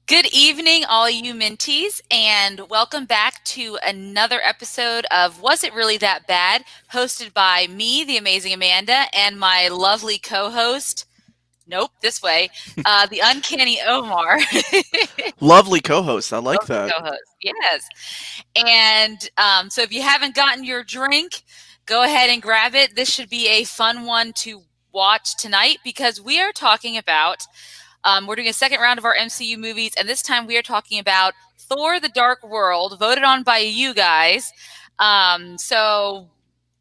Good evening, all you Minties, and welcome back to another episode of Was It Really That Bad? Hosted by me, the amazing Amanda, and my lovely co host, nope, this way, the Uncanny Omar. Lovely co-host. I like Lovely that. co host, yes. And so if you haven't gotten your drink, go ahead and grab it. This should be a fun one to watch tonight because we are talking about we're doing a second round of our MCU movies, and this time we are talking about Thor: The Dark World, voted on by you guys. So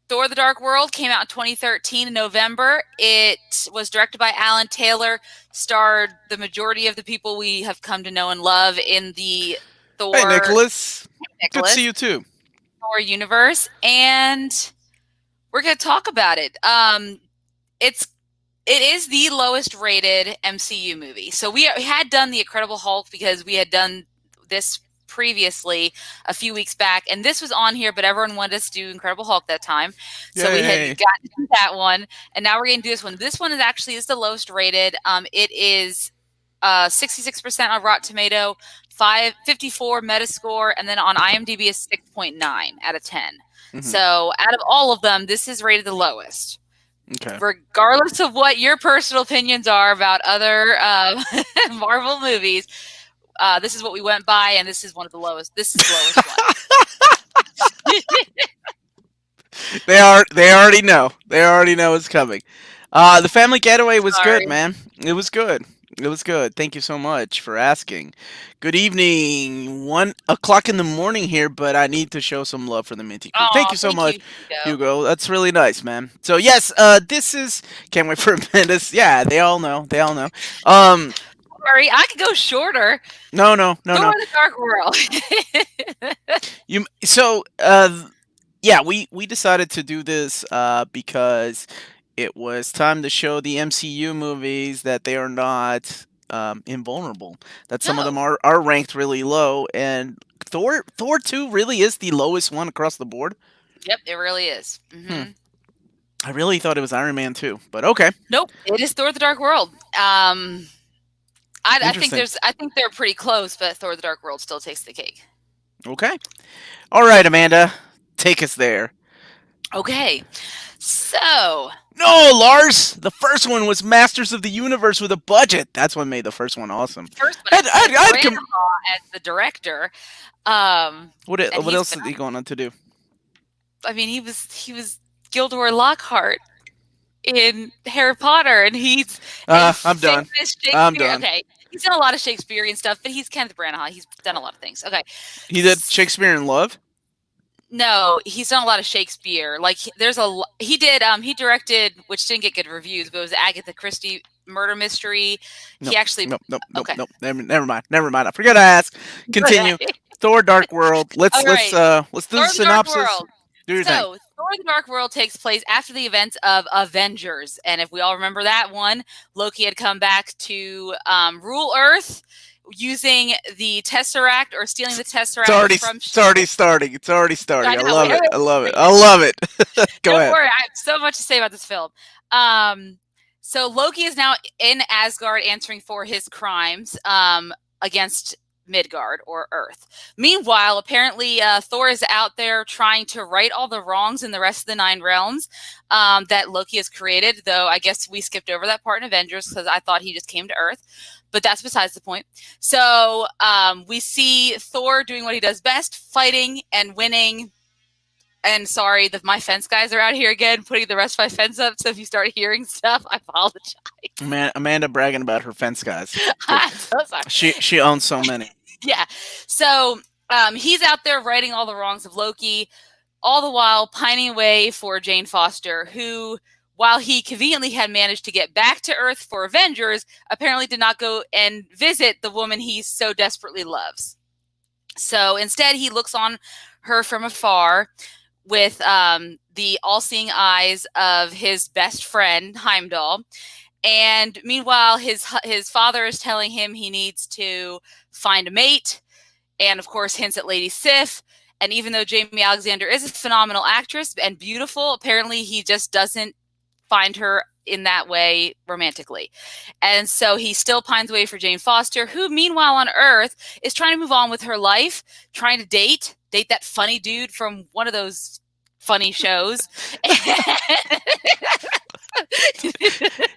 Thor: The Dark World came out in 2013 in November. It was directed by Alan Taylor, starred the majority of the people we have come to know and love in the Hey, Thor Nicholas. Good to see Nicholas you too. Thor universe, and we're going to talk about it. It's it is the lowest rated MCU movie. So we had done The Incredible Hulk because we had done this previously a few weeks back, and this was on here, but everyone wanted us to do Incredible Hulk that time. So we had Yay. gotten to that one, and now we're going to do this one. This one is the lowest rated. It is 66% on Rotten Tomato, 54 Metascore, and then on IMDb is 6.9 out of 10. Hmm. So out of all of them, this is rated the lowest Okay. regardless of what your personal opinions are about other Marvel movies, this is what we went by, and this is one of the lowest. This is the lowest one. They already know. They already know it's coming. The family getaway was good, Sorry. man. It was good. It was good. Thank you so much for asking. Good evening. 1 o'clock in the morning here, but I need to show some love for the Minty crew. Thank Oh, you so thank much, you, Hugo. Hugo. That's really nice, man. So yes, this is can't wait for a minute. Yeah, they all know. They all know. Um, Sorry, I could go shorter. no, no, no, Thor: no. The Dark World. Yeah, we decided to do this because it was time to show the MCU movies that they are not invulnerable. That some of them No. are ranked really low, and Thor 2 really is the lowest one across the board. Yep, it really is. Hmm. I really thought it was Iron Man 2, but okay, Nope, it is Thor: The Dark World. interesting. I think they're pretty close, but Thor: The Dark World still takes the cake. Okay, all right, Amanda, take us there. Okay, so No, Lars. The first one was Masters of the Universe with a budget. That's what made the first one awesome. first one I'd, had I'd, Kenneth I'd Branagh com- as the director, and what he's else been. is he going on to do? I mean, he was Gilderoy Lockhart in Harry Potter, and he's a I'm done. famous I'm Shakespeare. done. Okay, he's done a lot of Shakespearean stuff, but he's Kenneth Branagh. He's done a lot of things. Okay, He did Shakespeare in Love. no, he's done a lot of Shakespeare. Like he did. He directed, which didn't get good reviews, but it was Agatha Christie murder mystery. He Nope, actually nope, nope, nope, okay. nope. Never mind. Never mind. I forgot to ask. Continue. Thor: Dark World. All right. Let's do Thor: the The Dark synopsis. World. Do your thing. So, Thor: The Dark World takes place after the events of Avengers, and if we all remember that one, Loki had come back to rule Earth using the Tesseract or stealing the Tesseract from It's already Shield. starting. It's already I starting. I know. love it. I love it. I love it. Go Don't ahead. worry, I have so much to say about this film. Um, so Loki is now in Asgard answering for his crimes against Midgard or Earth. Meanwhile, apparently Thor is out there trying to right all the wrongs in the rest of the nine realms that Loki has created. Though I guess we skipped over that part in Avengers because I thought he just came to Earth. But that's besides the point. So we see Thor doing what he does best, fighting and winning. And sorry, my fence guys are out here again putting the rest of my fence up. So if you start hearing stuff, I apologize. Man, Amanda bragging about her fence guys. Good. I'm so sorry. She owns so many. Yeah. So he's out there righting all the wrongs of Loki, all the while pining away for Jane Foster, who, while he conveniently had managed to get back to Earth for Avengers, apparently did not go and visit the woman he so desperately loves. So instead, he looks on her from afar with the all-seeing eyes of his best friend Heimdall. And meanwhile, his father is telling him he needs to find a mate, and of course hints at Lady Sif. And even though Jamie Alexander is a phenomenal actress and beautiful, apparently he just doesn't find her in that way romantically. And so he still pines away for Jane Foster, who meanwhile on Earth is trying to move on with her life, trying to date that funny dude from one of those funny shows.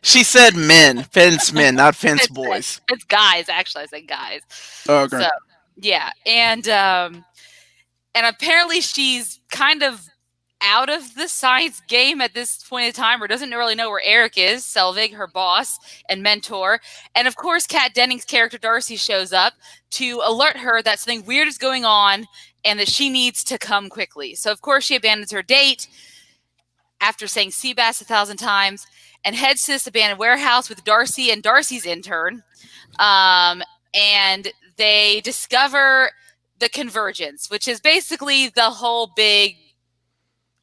She said men, fence men, not fence boys. It's guys, actually. I said guys. Okay. So yeah, and apparently she's kind of out of the science game at this point in time, or doesn't really know where Eric is, Selvig, her boss and mentor. And of course, Kat Dennings' character Darcy shows up to alert her that something weird is going on and that she needs to come quickly. So of course she abandons her date after saying sea bass 1,000 times and heads to this abandoned warehouse with Darcy and Darcy's intern. And they discover the convergence, which is basically the whole big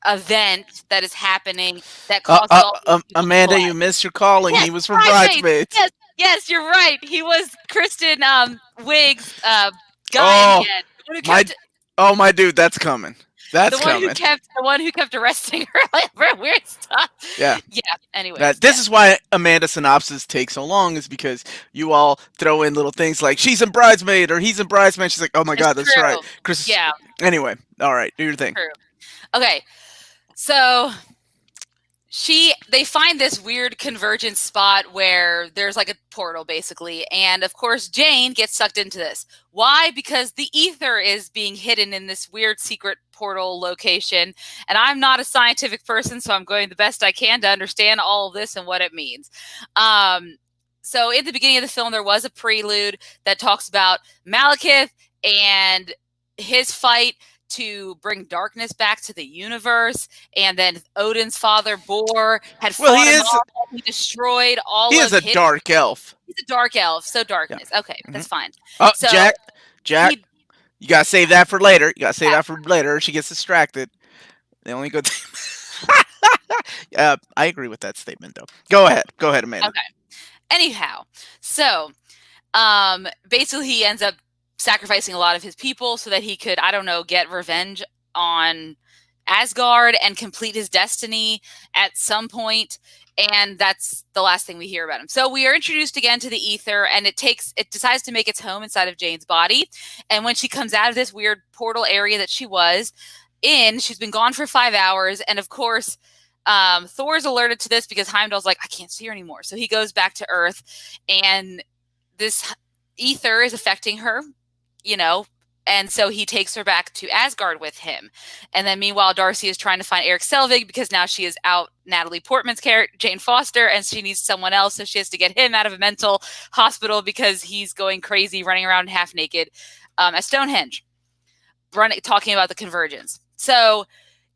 event that is happening that causes all Amanda, you missed your calling. Yes, he was from Bridesmaids. Yes, you're right. He was Kristen Wiig's guy in the end. My dude, that's coming. That's coming. The one who kept arresting her like, for weird stuff. Yeah. Yeah. Anyway. This is why Amanda Synopsis takes so long, is because you all throw in little things like she's in Bridesmaid or he's in Bridesmaid. She's like, oh my God, that's right. Chris. Yeah. Anyway, all right, do your thing. True. Okay. So they find this weird convergence spot where there's like a portal basically. And of course, Jane gets sucked into this. Why? Because the ether is being hidden in this weird secret portal location. And I'm not a scientific person, so I'm going the best I can to understand all of this and what it means. So in the beginning of the film, there was a prelude that talks about Malekith and his fight to bring darkness back to the universe, and then Odin's father Bor had fought him off, and he destroyed all of his... He is a dark elf. He's a dark elf, so darkness. Yeah. Okay, that's fine. So, Jack, you gotta save that for later. She gets distracted. The only good thing... I agree with that statement, though. Go ahead, Amanda. Okay. Anyhow, so basically he ends up sacrificing a lot of his people so that he could, I don't know, get revenge on Asgard and complete his destiny at some point. And that's the last thing we hear about him. So we are introduced again to the ether, and it decides to make its home inside of Jane's body. And when she comes out of this weird portal area that she was in, she's been gone for 5 hours. And of course, Thor's alerted to this because Heimdall's like, I can't see her anymore. So he goes back to Earth, and this ether is affecting her, and so he takes her back to Asgard with him. And then meanwhile, Darcy is trying to find Eric Selvig because now she is out Natalie Portman's character, Jane Foster, and she needs someone else. So she has to get him out of a mental hospital because he's going crazy, running around half naked at Stonehenge, talking about the convergence. So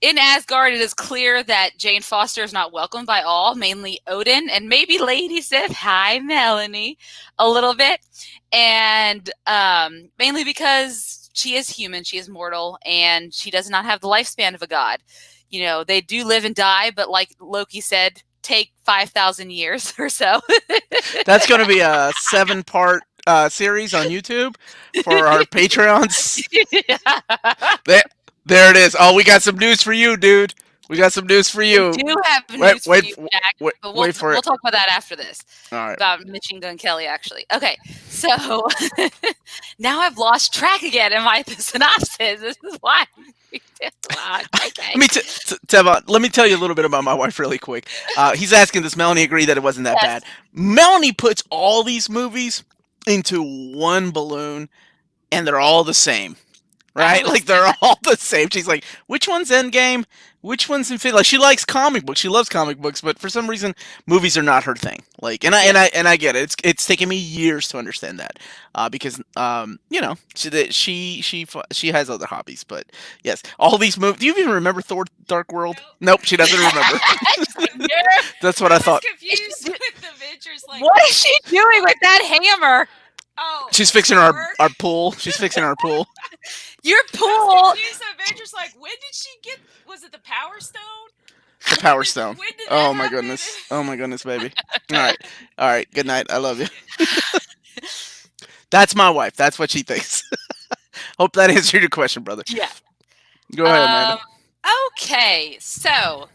in Asgard, it is clear that Jane Foster is not welcomed by all, mainly Odin and maybe Lady Sif. Hi, Melanie, a little bit. And mainly because she is human, she is mortal, and she does not have the lifespan of a god. They do live and die, but like Loki said, take 5,000 years or so. That's going to be a 7-part series on YouTube for our Patreons. Yeah. There it is. Oh, we got some news for you, dude. We got some news for you. We do have news for you, Jack. But we'll talk about that after this. All right. About Machine Gun Kelly, actually. Okay, so now I've lost track again in my synopsis. This is why. Okay. Let me tell you a little bit about my wife really quick. He's asking, does Melanie agree that it wasn't that bad? Melanie puts all these movies into one balloon, and they're all the same. Right? Like, they're all the same. She's like, which one's Endgame? Which one's Infinity? Like, she likes comic books. She loves comic books, but for some reason, movies are not her thing. Like, and I get it. It's taken me years to understand that, because she has other hobbies. But yes, all these movies. Do you even remember Thor: Dark World? Nope, she doesn't remember. That's what I thought. Confused with Avengers. Like, what is she doing with that hammer? Oh, she's fixing our pool. She's fixing our pool. Your pool. Avengers, like, when did she get? Was it the Power Stone? The Power Stone. When did Oh that my happen? goodness. Oh my goodness, baby. All right. Good night. I love you. That's my wife. That's what she thinks. Hope that answered your question, brother. Yeah. Go ahead, Amanda. Okay, so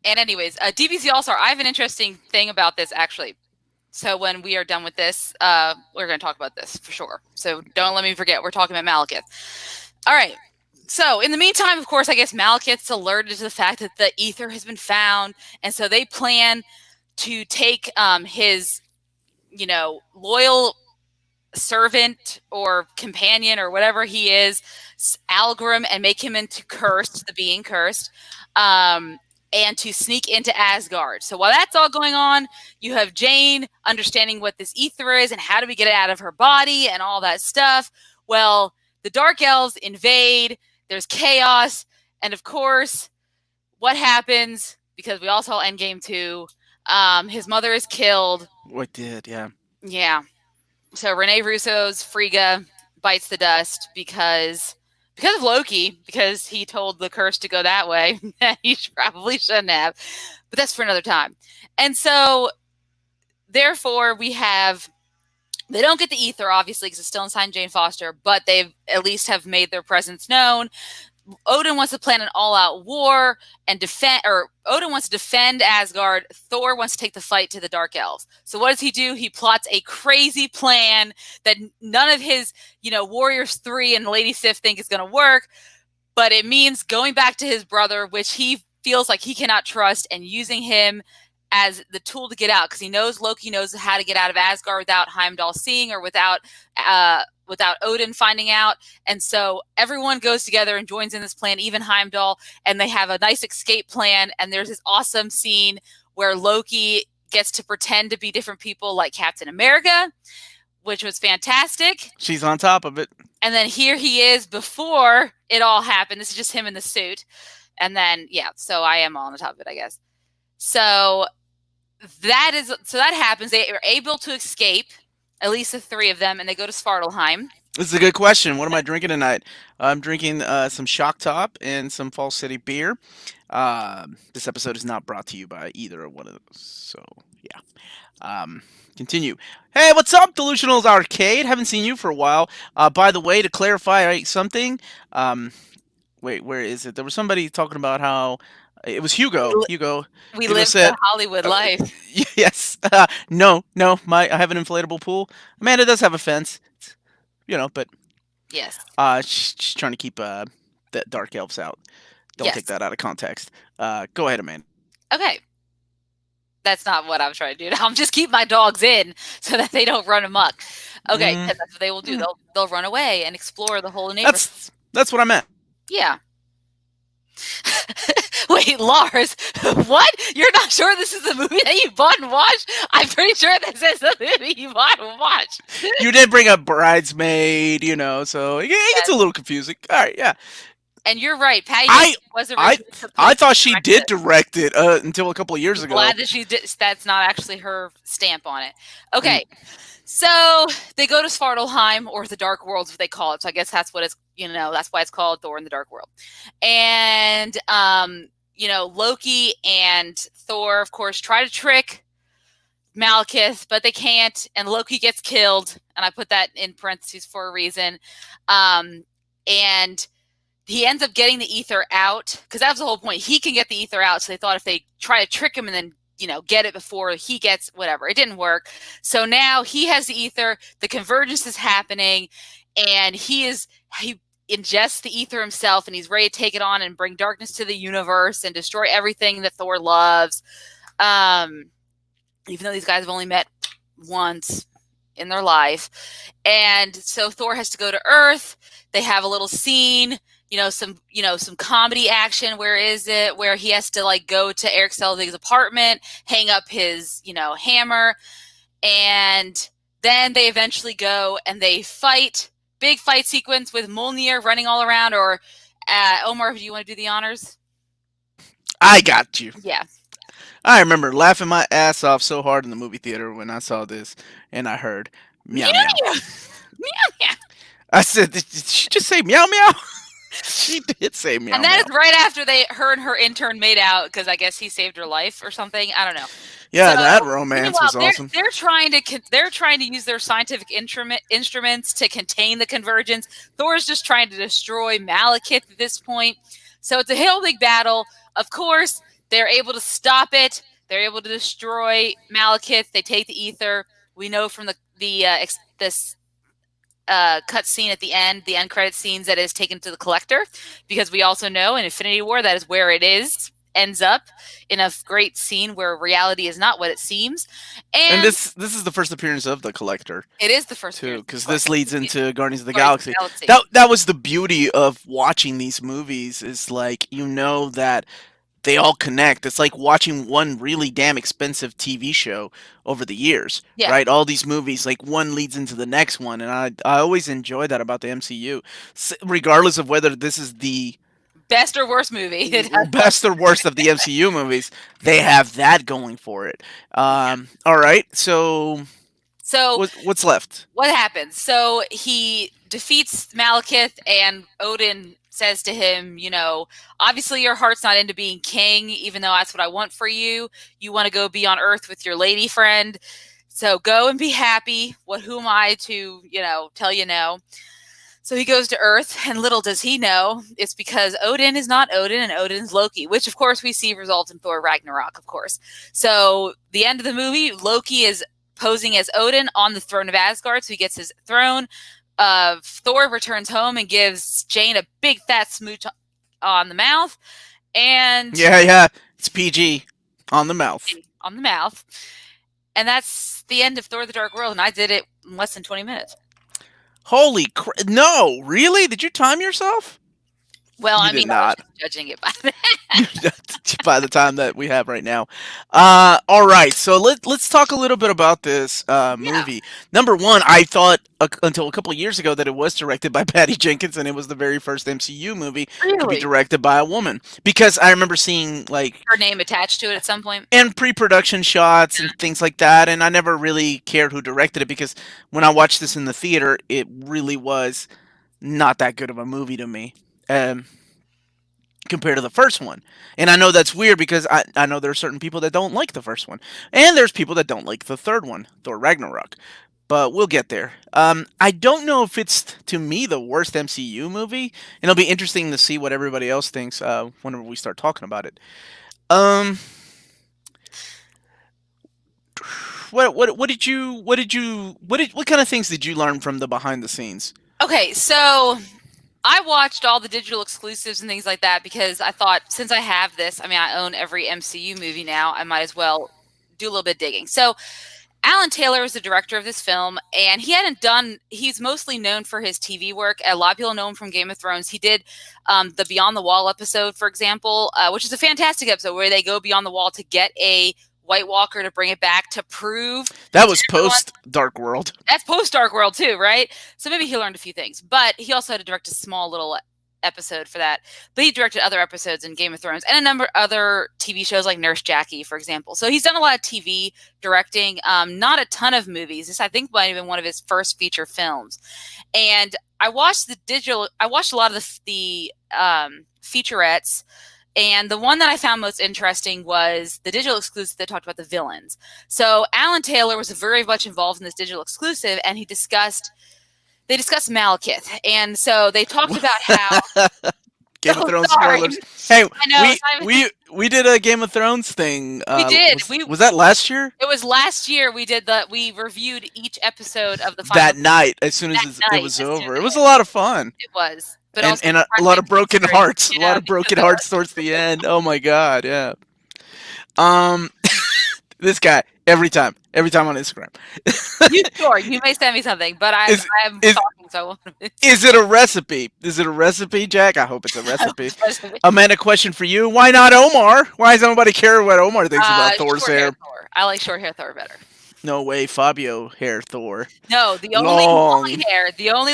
And anyways, DBZ All-Star, I have an interesting thing about this, actually. So when we are done with this, we're going to talk about this for sure. So don't let me forget, we're talking about Malekith. All right. So in the meantime, of course, I guess Malekith's alerted to the fact that the ether has been found. And so they plan to take his, loyal servant or companion or whatever he is, Algrim, and make him into Cursed, the being Cursed, and to sneak into Asgard. So while that's all going on, you have Jane understanding what this ether is and how do we get it out of her body and all that stuff. Well, the Dark Elves invade, there's chaos, and of course, what happens, because we all saw Endgame 2, his mother is killed. What did, yeah. Yeah. So Rene Russo's Frigga bites the dust because of Loki, because he told the curse to go that way. He probably shouldn't have, but that's for another time. And so, therefore, they don't get the ether, obviously, because it's still inside Jane Foster, but they at least have made their presence known. Odin wants to plan an all-out war and Odin wants to defend Asgard. Thor wants to take the fight to the Dark Elves. So what does he do? He plots a crazy plan that none of his, Warriors 3 and Lady Sif think is going to work, but it means going back to his brother, which he feels like he cannot trust, and using him as the tool to get out, because he knows Loki knows how to get out of Asgard without Heimdall seeing, or without Odin finding out. And so everyone goes together and joins in this plan, even Heimdall, and they have a nice escape plan. And there's this awesome scene where Loki gets to pretend to be different people, like Captain America, which was fantastic. She's on top of it. And then here he is before it all happened. This is just him in the suit. And then, so I am all on the top of it, I guess. So that happens. They are able to escape, at least the three of them, and they go to Svartalheim. This is a good question. What am I drinking tonight? I'm drinking some Shock Top and some Falls City beer. This episode is not brought to you by either one of those. So, yeah. Continue. Hey, what's up, Delusionals Arcade? Haven't seen you for a while. By the way, to clarify something, wait, where is it? There was somebody talking about how it was Hugo. We live the Hollywood life. Yes. No. I have an inflatable pool. Amanda does have a fence. But yes. She's trying to keep the Dark Elves out. Don't Yes. take that out of context. Go ahead, Amanda. Okay. That's not what I'm trying to do. I'm just keep my dogs in so that they don't run amok. Okay, because that's what they will do. They'll run away and explore the whole neighborhood. That's what I meant. Yeah. Wait, Lars, what? You're not sure this is the movie that you bought and watched? I'm pretty sure this is the movie you bought and watched. You did bring up Bridesmaid, so it gets a little confusing. All right, yeah. And you're right, Patty wasn't. I thought she did direct it until a couple of years ago. Glad that she did. That's not actually her stamp on it. Okay, so they go to Svartalheim, or the Dark World, what they call it. So I guess that's what it's. That's why it's called Thor in the Dark World. And Loki and Thor, of course, try to trick Malekith, but they can't. And Loki gets killed. And I put that in parentheses for a reason. And he ends up getting the ether out, because that was the whole point. He can get the ether out. So they thought if they try to trick him and then, get it before he gets whatever, it didn't work. So now he has the ether. The convergence is happening, and he ingests the ether himself, and he's ready to take it on and bring darkness to the universe and destroy everything that Thor loves. Even though these guys have only met once in their life. And so Thor has to go to Earth. They have a little scene, some comedy action. Where is it? Where he has to go to Eric Selvig's apartment, hang up his, hammer. And then they eventually go and they fight. Big fight sequence with Mjolnir running all around. Or Omar, do you want to do the honors? I got you. Yeah. I remember laughing my ass off so hard in the movie theater when I saw this, and I heard meow meow. Meow meow. I said, did she just say meow meow? She did say meow. And that is right after her and her intern made out, because I guess he saved her life or something. I don't know. Yeah, so, that romance was awesome. They're trying to use their scientific instruments to contain the convergence. Thor's just trying to destroy Malekith at this point. So it's a whole big battle. Of course, They're able to stop it. They're able to destroy Malekith. They take the ether. We know from this cut scene at the end credit scenes, that is taken to the collector, because we also know in Infinity War that is where it ends up in a great scene where reality is not what it seems. And And this is the first appearance of the Collector it is the first too, appearance because of the this Collector. leads into Guardians of the Guardians of the Galaxy. Galaxy. That was the beauty of watching these movies. Is like that they all connect. It's like watching one really damn expensive TV show over the years, Yeah. right? All these movies, like one leads into the next one, and I always enjoy that about the MCU, regardless of whether this is the Best or worst movie. It has best or worst of the MCU movies. They have that going for it. All right, so So what's left? what happens? So he defeats Malekith, and Odin says to him, obviously your heart's not into being king, even though that's what I want for you. You want to go be on Earth with your lady friend. So go and be happy. Who am I to, tell you no? So he goes to Earth, and little does he know, it's because Odin is not Odin, and Odin's Loki, which of course we see resolved in Thor Ragnarok, of course. So the end of the movie, Loki is posing as Odin on the throne of Asgard, so he gets his throne. Thor returns home and gives Jane a big fat smooch on the mouth, and Yeah, it's PG on the mouth. On the mouth, and that's the end of Thor: The Dark World. And I did it in less than 20 minutes. Holy crap! No, really? Did you time yourself? Well, You I did mean, not. I was just judging it by that. By the time that we have right now. All right, so let's talk a little bit about this movie. Number one, I thought until a couple of years ago that it was directed by Patty Jenkins, and it was the very first MCU movie to be directed by a woman. Because I remember seeing like her name attached to it at some point, and pre-production shots and things like that, and I never really cared who directed it, because when I watched this in the theater, it really was not that good of a movie to me. Compared to the first one. And I know that's weird, because I know there are certain people that don't like the first one. And there's people that don't like the third one, Thor Ragnarok. But we'll get there. I don't know if it's, to me, the worst MCU movie. And it'll be interesting to see what everybody else thinks whenever we start talking about it. What kind of things did you learn from the behind the scenes? Okay, so I watched all the digital exclusives and things like that, because I thought, since I have this, I mean, I own every MCU movie now, I might as well do a little bit of digging. So Alan Taylor was the director of this film, and he's mostly known for his TV work. A lot of people know him from Game of Thrones. He did the Beyond the Wall episode, for example, which is a fantastic episode where they go beyond the wall to get a White Walker to bring it back to prove that was post Dark World. That's post Dark World too, right? So maybe he learned a few things, but he also had to direct a small little episode for that. But he directed other episodes in Game of Thrones and a number of other TV shows like Nurse Jackie, for example. So he's done a lot of TV directing, not a ton of movies. This, I think, might have been one of his first feature films. And I watched a lot of the featurettes. And the one that I found most interesting was the digital exclusive that talked about the villains. So Alan Taylor was very much involved in this digital exclusive, and they discussed Malekith. And so they talked about how Game of Thrones spoilers. Hey, we did a Game of Thrones thing. We did. Was that last year? It was last year. We reviewed each episode of the final that night as soon as it was over. It was a lot of fun. It was. But and a lot of broken hearts. A lot of broken hearts towards the end. Oh my god, yeah. This guy every time on Instagram. You may send me something, but I'm talking, so I won't. Is it a recipe? Jack? I hope it's a recipe. Amanda, question for you: why not Omar? Why does nobody care what Omar thinks about Thor's hair? Thor. I like short hair Thor better. No way, Fabio hair Thor. No, the only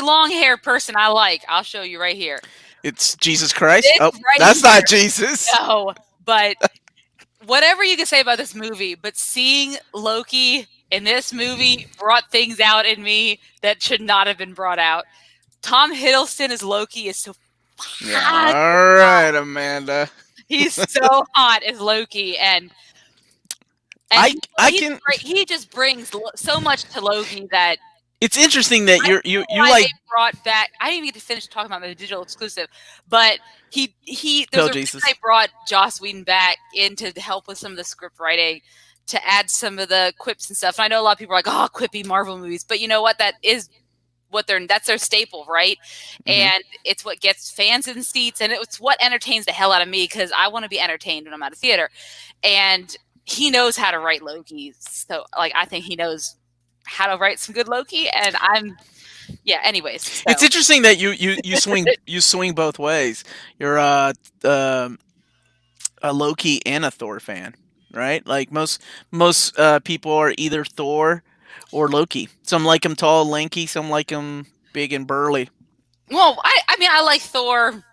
long hair person I like. I'll show you right here. It's Jesus Christ. That's not Jesus. No, but whatever you can say about this movie, but seeing Loki in this movie brought things out in me that should not have been brought out. Tom Hiddleston as Loki is so hot. All right, Amanda. He's so hot as Loki, and he just brings so much to Loki that It's interesting that I don't you know you why they like brought back. I didn't even get to finish talking about the digital exclusive, but there's Pale a reason they Jesus. brought Joss Whedon back in to help with some of the script writing, to add some of the quips and stuff. And I know a lot of people are like, "Oh, quippy Marvel movies," but you know what? That's their staple, right? Hmm. And it's what gets fans in seats, and it's what entertains the hell out of me because I want to be entertained when I'm at a theater. And he knows how to write Loki, so like I think he knows how to write some good Loki, and yeah. Anyways, It's so interesting that you swing both ways. You're um a Loki and a Thor fan, right? Like most people are either Thor or Loki. Some like him tall, lanky. Some like him big and burly. well, I mean, I like Thor.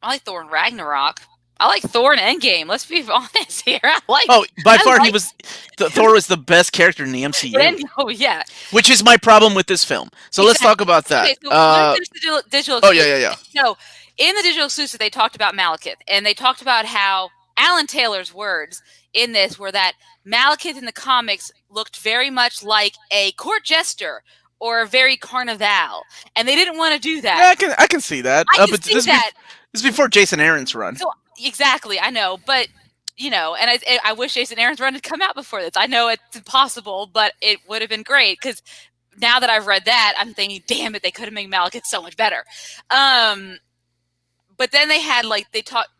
I like Thor in Ragnarok. I like Thor in Endgame. Let's be honest here. Oh, by I far he like was. Thor was the best character in the MCU, Oh yeah, which is my problem with this film. So let's talk exactly. about Okay, that. so let me finish the digital Oh yeah, exclusive. yeah, yeah. So in the digital exclusive, they talked about Malekith, and they talked about how Alan Taylor's words in this were that Malekith in the comics looked very much like a court jester or a very carnival, and they didn't want to do Yeah, that. I can see that. I can But see that. this is before Jason Aaron's run. So exactly, I know, but and I wish Jason Aaron's run had come out before this. I know it's impossible, but it would have been great because now that I've read that, I'm thinking, damn it, they could have made Malekith so much better. But then they had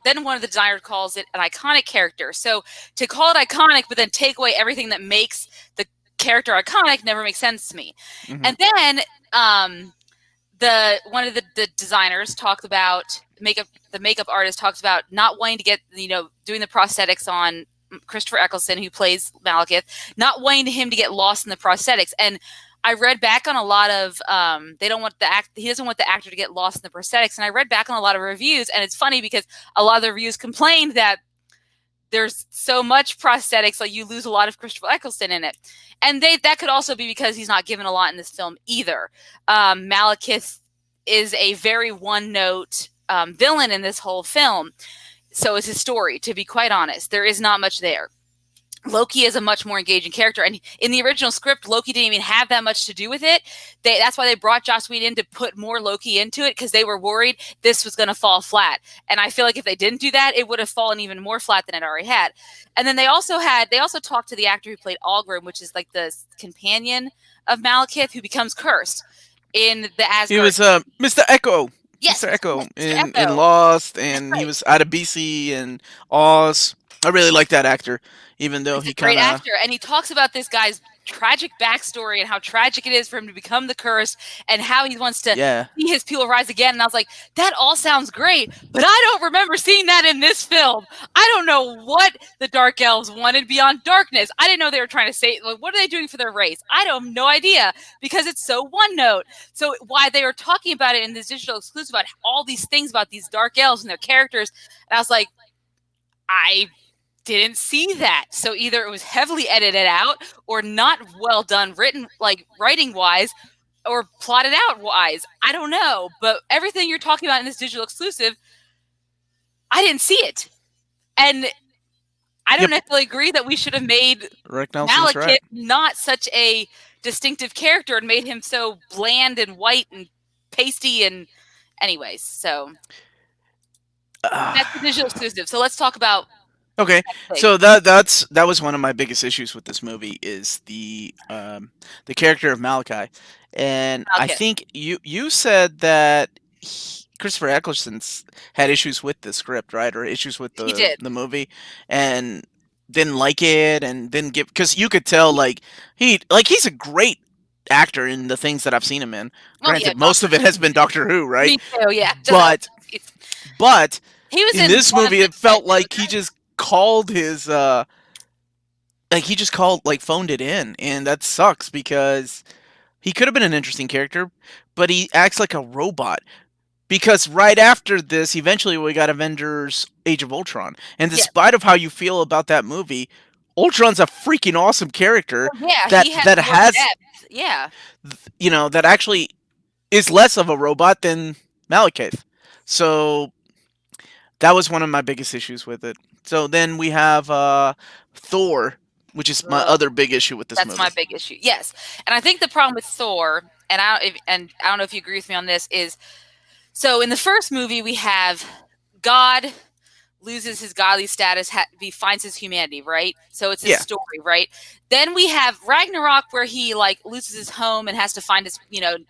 then one of the designers calls it an iconic character. So to call it iconic, but then take away everything that makes the character iconic never makes sense to me. Hmm. And then the one of the designers talked about the makeup artist talks about not wanting to get doing the prosthetics on Christopher Eccleston, who plays Malekith, not wanting him to get lost in the prosthetics. And I read back on a lot of they don't want he doesn't want the actor to get lost in the prosthetics. And I read back on a lot of reviews, and it's funny because a lot of the reviews complained that there's so much prosthetics, like you lose a lot of Christopher Eccleston in it. And that could also be because he's not given a lot in this film either. Malekith is a very one-note villain in this whole film. So is his story, to be quite honest. There is not much there. Loki is a much more engaging character, and in the original script, Loki didn't even have that much to do with it. That's why they brought Joss Whedon in to put more Loki into it, because they were worried this was going to fall flat. And I feel like if they didn't do that, it would have fallen even more flat than it already had. And then they also talked to the actor who played Algrim, which is like the companion of Malekith, who becomes cursed in the He Asgard. was Mr. Echo. Yes, Mr. Echo yes, Mr. in Echo. Lost, That's and he right. was out of BC and Oz. I really like that actor, even though He's a he great kind of actor, and he talks about this guy's tragic backstory and how tragic it is for him to become the curse, and how he wants to yeah. see his people rise again. And I was like, that all sounds great, but I don't remember seeing that in this film. I don't know what the Dark Elves wanted beyond darkness. I didn't know they were trying to say, like, what are they doing for their race? I don't have no idea, because it's so one note. So why they were talking about it in this digital exclusive about all these things about these Dark Elves and their characters, and I was like, I didn't see that. So either it was heavily edited out, or not well done written, like writing wise, or plotted out wise. I don't know. But everything you're talking about in this digital exclusive, I didn't see it. And I don't Yep. necessarily agree that we should have made Rick Nelson's Malekith right. not such a distinctive character and made him so bland and white and pasty. And anyways, so that's the digital exclusive. So let's talk about Okay, thing. so that was one of my biggest issues with this movie is the character of Malachi, and I Malekith. think you said that Christopher Eccleston's had issues with the script, right, or issues with He did. the movie, and didn't like it, and didn't give because you could tell he's a great actor in the things that I've seen him in. Oh yeah, Granted, most of it has been Doctor Who, right? me too. Yeah, But but he was in in this one of movie, the it felt like he just called his he just called phoned it in, and that sucks because he could have been an interesting character, but he acts like a robot. Because right after this, eventually we got Avengers: Age of Ultron, and Yeah. despite of how you feel about that movie, Ultron's a freaking awesome character Yeah, that he has that more has depth. Yeah. that actually is less of a robot than Malekith. So that was one of my biggest issues with it. So then we have Thor. which is my Ugh, other big issue with this that's movie. my big issue. Yes, and I think the problem with Thor, and I don't know if you agree with me on this, is so in the first movie we have God loses his godly status, he finds his humanity, right? So it's his Yeah. story, right? Then we have Ragnarok, where he like loses his home and has to find his,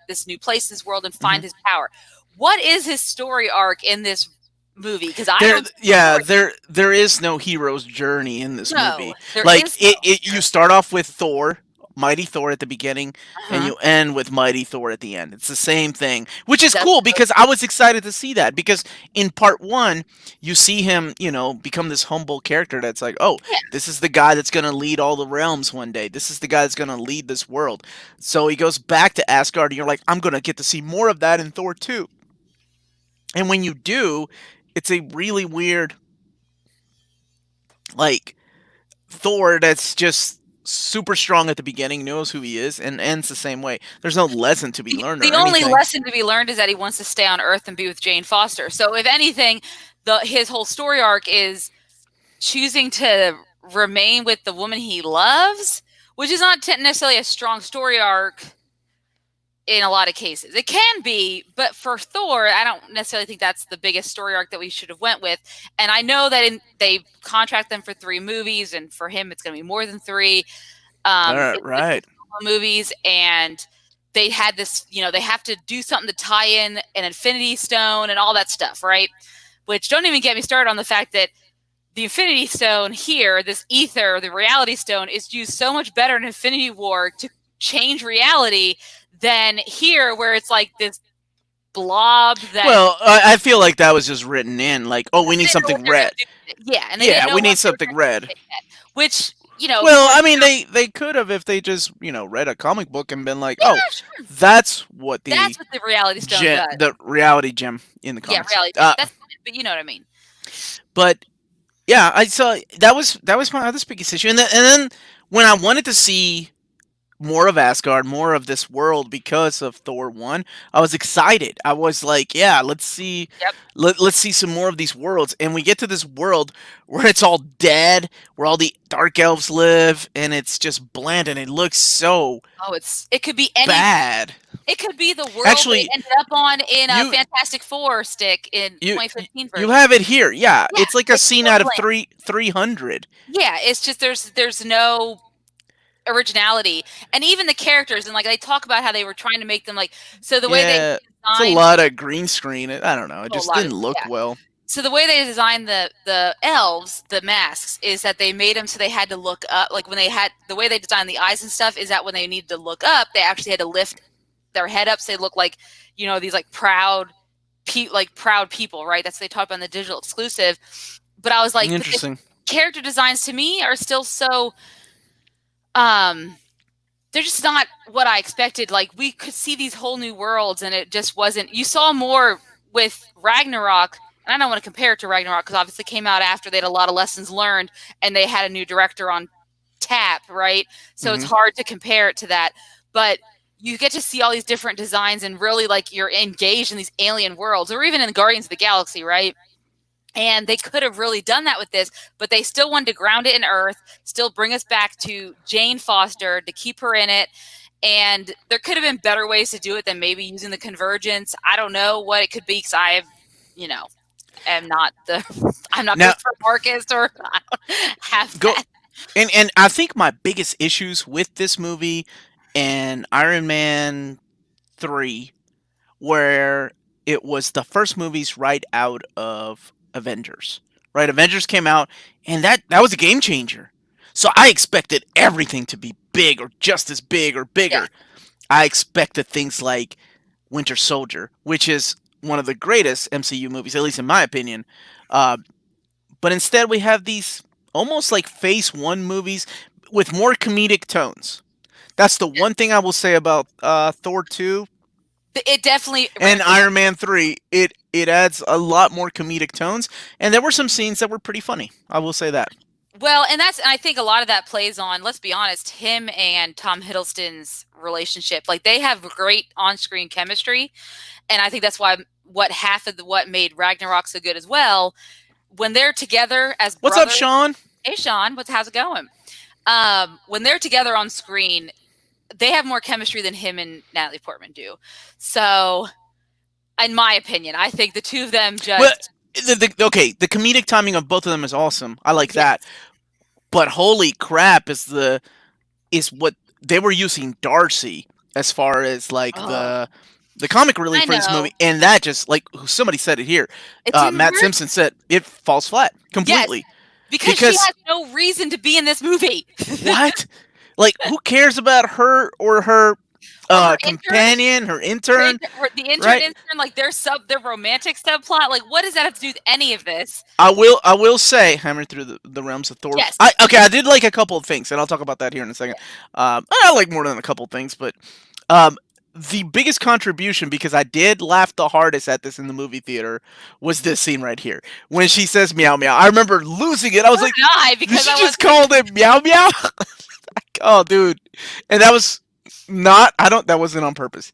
this new place, this world, and hmm find his power. What is his story arc in this movie? Because I There, don't see a yeah, story. there is no hero's journey in this No, movie. there Like is no. you start off with Thor, Mighty Thor at the beginning, and Uh-huh. you end with Mighty Thor at the end. It's the same thing, which is That's cool because I was excited to see that because in part one, you see him, become this humble character that's like, oh, yeah. this is the guy that's gonna lead all the realms one day. This is the guy that's gonna lead this world. So he goes back to Asgard, and you're like, I'm gonna get to see more of that in Thor 2. And when you do, it's a really weird, like, Thor that's just super strong at the beginning, knows who he is, and ends the same way. There's no lesson to be learned The or only anything. lesson to be learned is that he wants to stay on Earth and be with Jane Foster. So if anything, his whole story arc is choosing to remain with the woman he loves, which is not necessarily a strong story arc in a lot of cases. It can be, but for Thor, I don't necessarily think that's the biggest story arc that we should have went with. And I know that they contract them for 3 movies, and for him, it's going to be more than 3. All right, It's going to be right. movies, and they had this, they have to do something to tie in an Infinity Stone and all that stuff, right? Which, don't even get me started on the fact that the Infinity Stone here, this ether, the Reality Stone, is used so much better in Infinity War to change reality than here, where it's like this blob that Well, I feel like that was just written in, like, oh, we they need didn't know what something they were going red. to do with it. Yeah, and they didn't Yeah, know we what need they were something going to red. do with it. Which, Well, towards I mean, they could have if they just read a comic book and been like, oh, yeah, sure. that's what That's what the Reality Stone does. the reality gem in the Yeah, comics. reality gem. That's fine, but you know what I mean. But yeah, I saw that was my other biggest issue, and then when I wanted to see more of Asgard, more of this world because of Thor 1, I was excited. I was like, yeah, Yep. let's see some more of these worlds. And we get to this world where it's all dead, where all the dark elves live, and it's just bland and it looks so Oh, it could be any. bad. It could be the world they Actually, ended up on in a you Fantastic Four stick in you 2015 you version. have it here. Yeah, Yeah, it's like a it's scene so out of bland. 300. Yeah, it's just there's no originality, and even the characters, and like they talk about how they were trying to make them like, so the way they Yeah, it's a designed lot of green screen. I don't know. It a just lot of didn't look yeah. well. So the way they designed the elves, the masks, is that they made them so they had to look up. Like when they had the way they designed the eyes and stuff is that when they needed to look up, they actually had to lift their head up so they look like these like proud people, right? That's what they talk about in the digital exclusive. But I was like, but the Interesting. character designs to me are still so they're just not what I expected. Like we could see these whole new worlds, and it just wasn't. You saw more with Ragnarok, and I don't want to compare it to Ragnarok because obviously it came out after they had a lot of lessons learned, and they had a new director on tap, right? So it's hmm hard to compare it to that. But you get to see all these different designs, and really like you're engaged in these alien worlds, or even in the Guardians of the Galaxy, right? And they could have really done that with this, but they still wanted to ground it in Earth, still bring us back to Jane Foster to keep her in it. And there could have been better ways to do it than maybe using the convergence. I don't know what it could be because you know, am not the I'm not Now Christopher Marcus or I don't have go that. and I think my biggest issues with this movie and Iron Man 3 where it was the first movies right out of Avengers. Right? Avengers came out and that was a game changer. So I expected everything to be big or just as big or Yeah. bigger. I expected things like Winter Soldier, which is one of the greatest MCU movies, at least in my opinion. Uh, but instead, we have these almost like Phase 1 movies with more comedic tones. That's the one thing I will say about Thor 2 It definitely and ramped it up. Iron Man 3. It adds a lot more comedic tones, and there were some scenes that were pretty funny. I will say that. Well, and I think a lot of that plays on, let's be honest, him and Tom Hiddleston's relationship. Like they have great on-screen chemistry, and I think that's why what made Ragnarok so good as well. When they're together as What's up, brothers, Sean? hey Sean, how's it going? When they're together on screen, they have more chemistry than him and Natalie Portman do. So, in my opinion, I think the two of them Well, just okay, the comedic timing of both of them is awesome. I like that. yes. But holy crap, is what they were using Darcy as far as like Oh, the comic relief I for this know. movie, and that just like somebody said it here. It didn't Matt work. Simpson said it falls flat Yes, completely because she because has no reason to be in this movie. what? Like, who cares about her or her Or her intern, companion, her intern, the intern, right? like their romantic subplot. Like, what does that have to do with any of this? I will say, Hammer through the realms of Thor. Yes. I did like a couple of things, and I'll talk about that here in a second. I like more than a couple of things, but um, the biggest contribution, because I did laugh the hardest at this in the movie theater, was this scene right here when she says "meow meow." I remember losing it. I was So like, did I, "Did because she I was just call it meow meow?" Oh, dude, and that was not. I don't. That wasn't on purpose.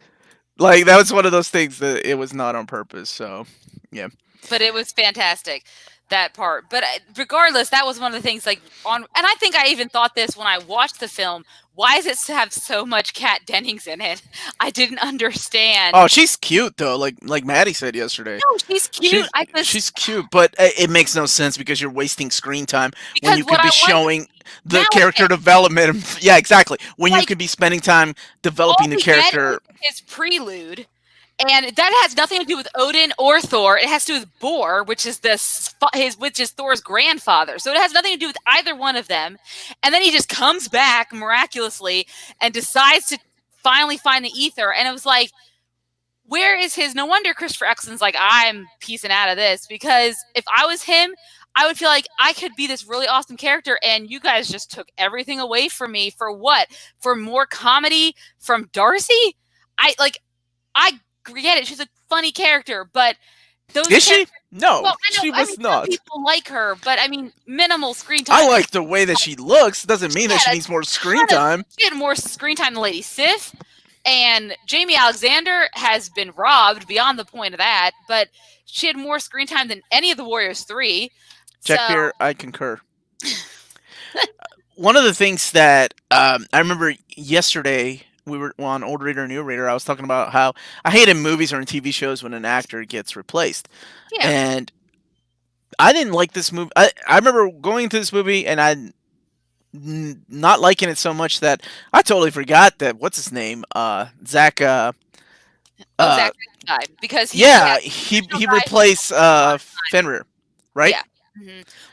Like that was one of those things that it was not on purpose. So, yeah. but it was fantastic, that part. But regardless, that was one of the things like on, and I think I even thought this when I watched the film. Why does it have so much Kat Dennings in it? I didn't understand. Oh, she's cute though. Like Maddie said yesterday. No, she's cute. She's she's cute, but it makes no sense because you're wasting screen time when because you what could I be want showing the character nowadays, development. Yeah, exactly. When you like could be spending time all developing the we get character. is prelude. And that has nothing to do with Odin or Thor. It has to do with Bor, which is which is Thor's grandfather. So it has nothing to do with either one of them. And then he just comes back miraculously and decides to finally find the ether. And it was like, where is his? No wonder Christopher Eccleston's like, I'm piecing out of this, because if I was him, I would feel like I could be this really awesome character, and you guys just took everything away from me for what? For more comedy from Darcy? I like I get it. She's a funny character, but those Is she? characters. No, Well, I know. she I mean, was some not. people like her, but I mean, minimal screen I time. like the way that she looks. Doesn't mean She that she had a needs more screen ton of. time. She had more screen time than Lady Sif, and Jamie Alexander has been robbed beyond the point of that. But she had more screen time than any of the Warriors 3. Jack So Beer, I concur. One of the things that I remember yesterday we were on Old Reader New Reader. I was talking about how I hate in movies or in TV shows when an actor gets replaced, yeah. and I didn't like this movie. I remember going into this movie and not liking it so much that I totally forgot that what's his name, Zach. Oh, Uh, Zach died because he yeah, had original he guy replaced Fenrir, right? yeah.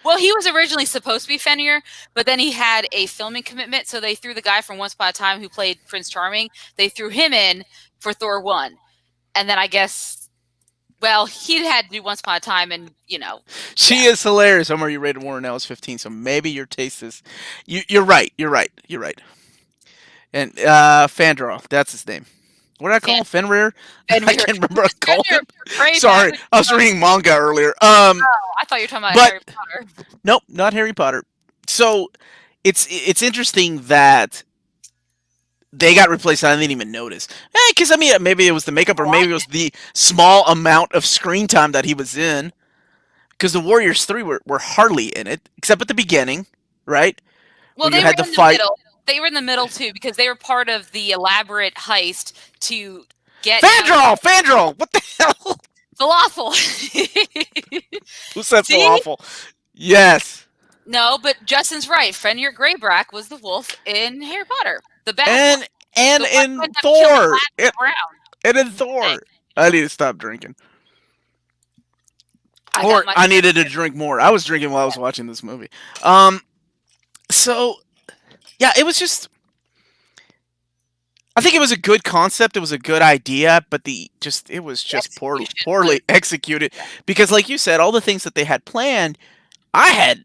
Well, he was originally supposed to be Fenrir, but then he had a filming commitment, so they threw the guy from Once Upon a Time who played Prince Charming. They threw him in for Thor 1, and then I guess, well, he had to do Once Upon a Time, and She is hilarious. Omar, you rated Warren Ellis 15, so maybe your taste is. You're right. You're right. You're right. And Fandral, that's his name. What did I call him? Fenrir? I Fenrir. can't remember what I called Fenrir him. portrayed Sorry, that. I was reading manga earlier. Oh, I thought you were talking about But Harry Potter. nope, not Harry Potter. So it's interesting that they got replaced. I didn't even notice. Because I mean, maybe it was the makeup, or Oh, maybe it was the small amount of screen time that he was in. Because the Warriors 3 were hardly in it, except at the beginning, right? well, Where you they were had the in the fight. middle. They were in the middle too because they were part of the elaborate heist to get Fandral! What the hell? falafel. Who said See? falafel? Yes. No, but Justin's right. Fenrir Greyback was the wolf in Harry Potter, the bad one, And the one who in ended up killing Thor. Lavender Brown. And in Thor. I need to stop drinking. I Or got my I needed to drink more. I was drinking while I was watching this movie. So yeah, it was just. I think it was a good concept. It was a good idea, but it was just execution poorly executed. Because, like you said, all the things that they had planned, I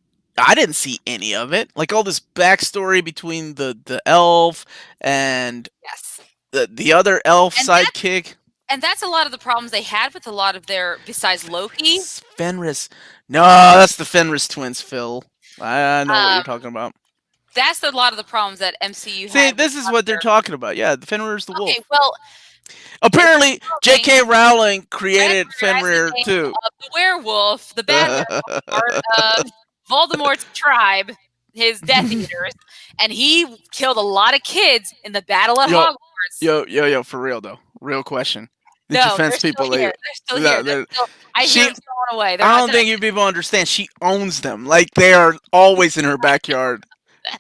didn't see any of it. Like all this backstory between the elf and yes, the other elf and sidekick. that's a lot of the problems they had with a lot of their besides Loki. Fenris. No, that's the Fenris twins, Phil. I know what you're talking about. That's a lot of the problems that MCU See, had. this is what they're talking about. Yeah, the Fenrir's the wolf. Okay, well, Apparently, J.K. Rowling Fenrir created as the Fenrir name too. of the werewolf, the bad werewolf, part of Voldemort's tribe. his Death Eaters, and he killed a lot of kids in the battle at Yo, Hogwarts. yo, for real though. Real question. Did you No, they're fence still people here. later? They're still here. They're still. I hear She, them throwing away. They're I not don't done. think you people understand. She owns them. Like they are always in her backyard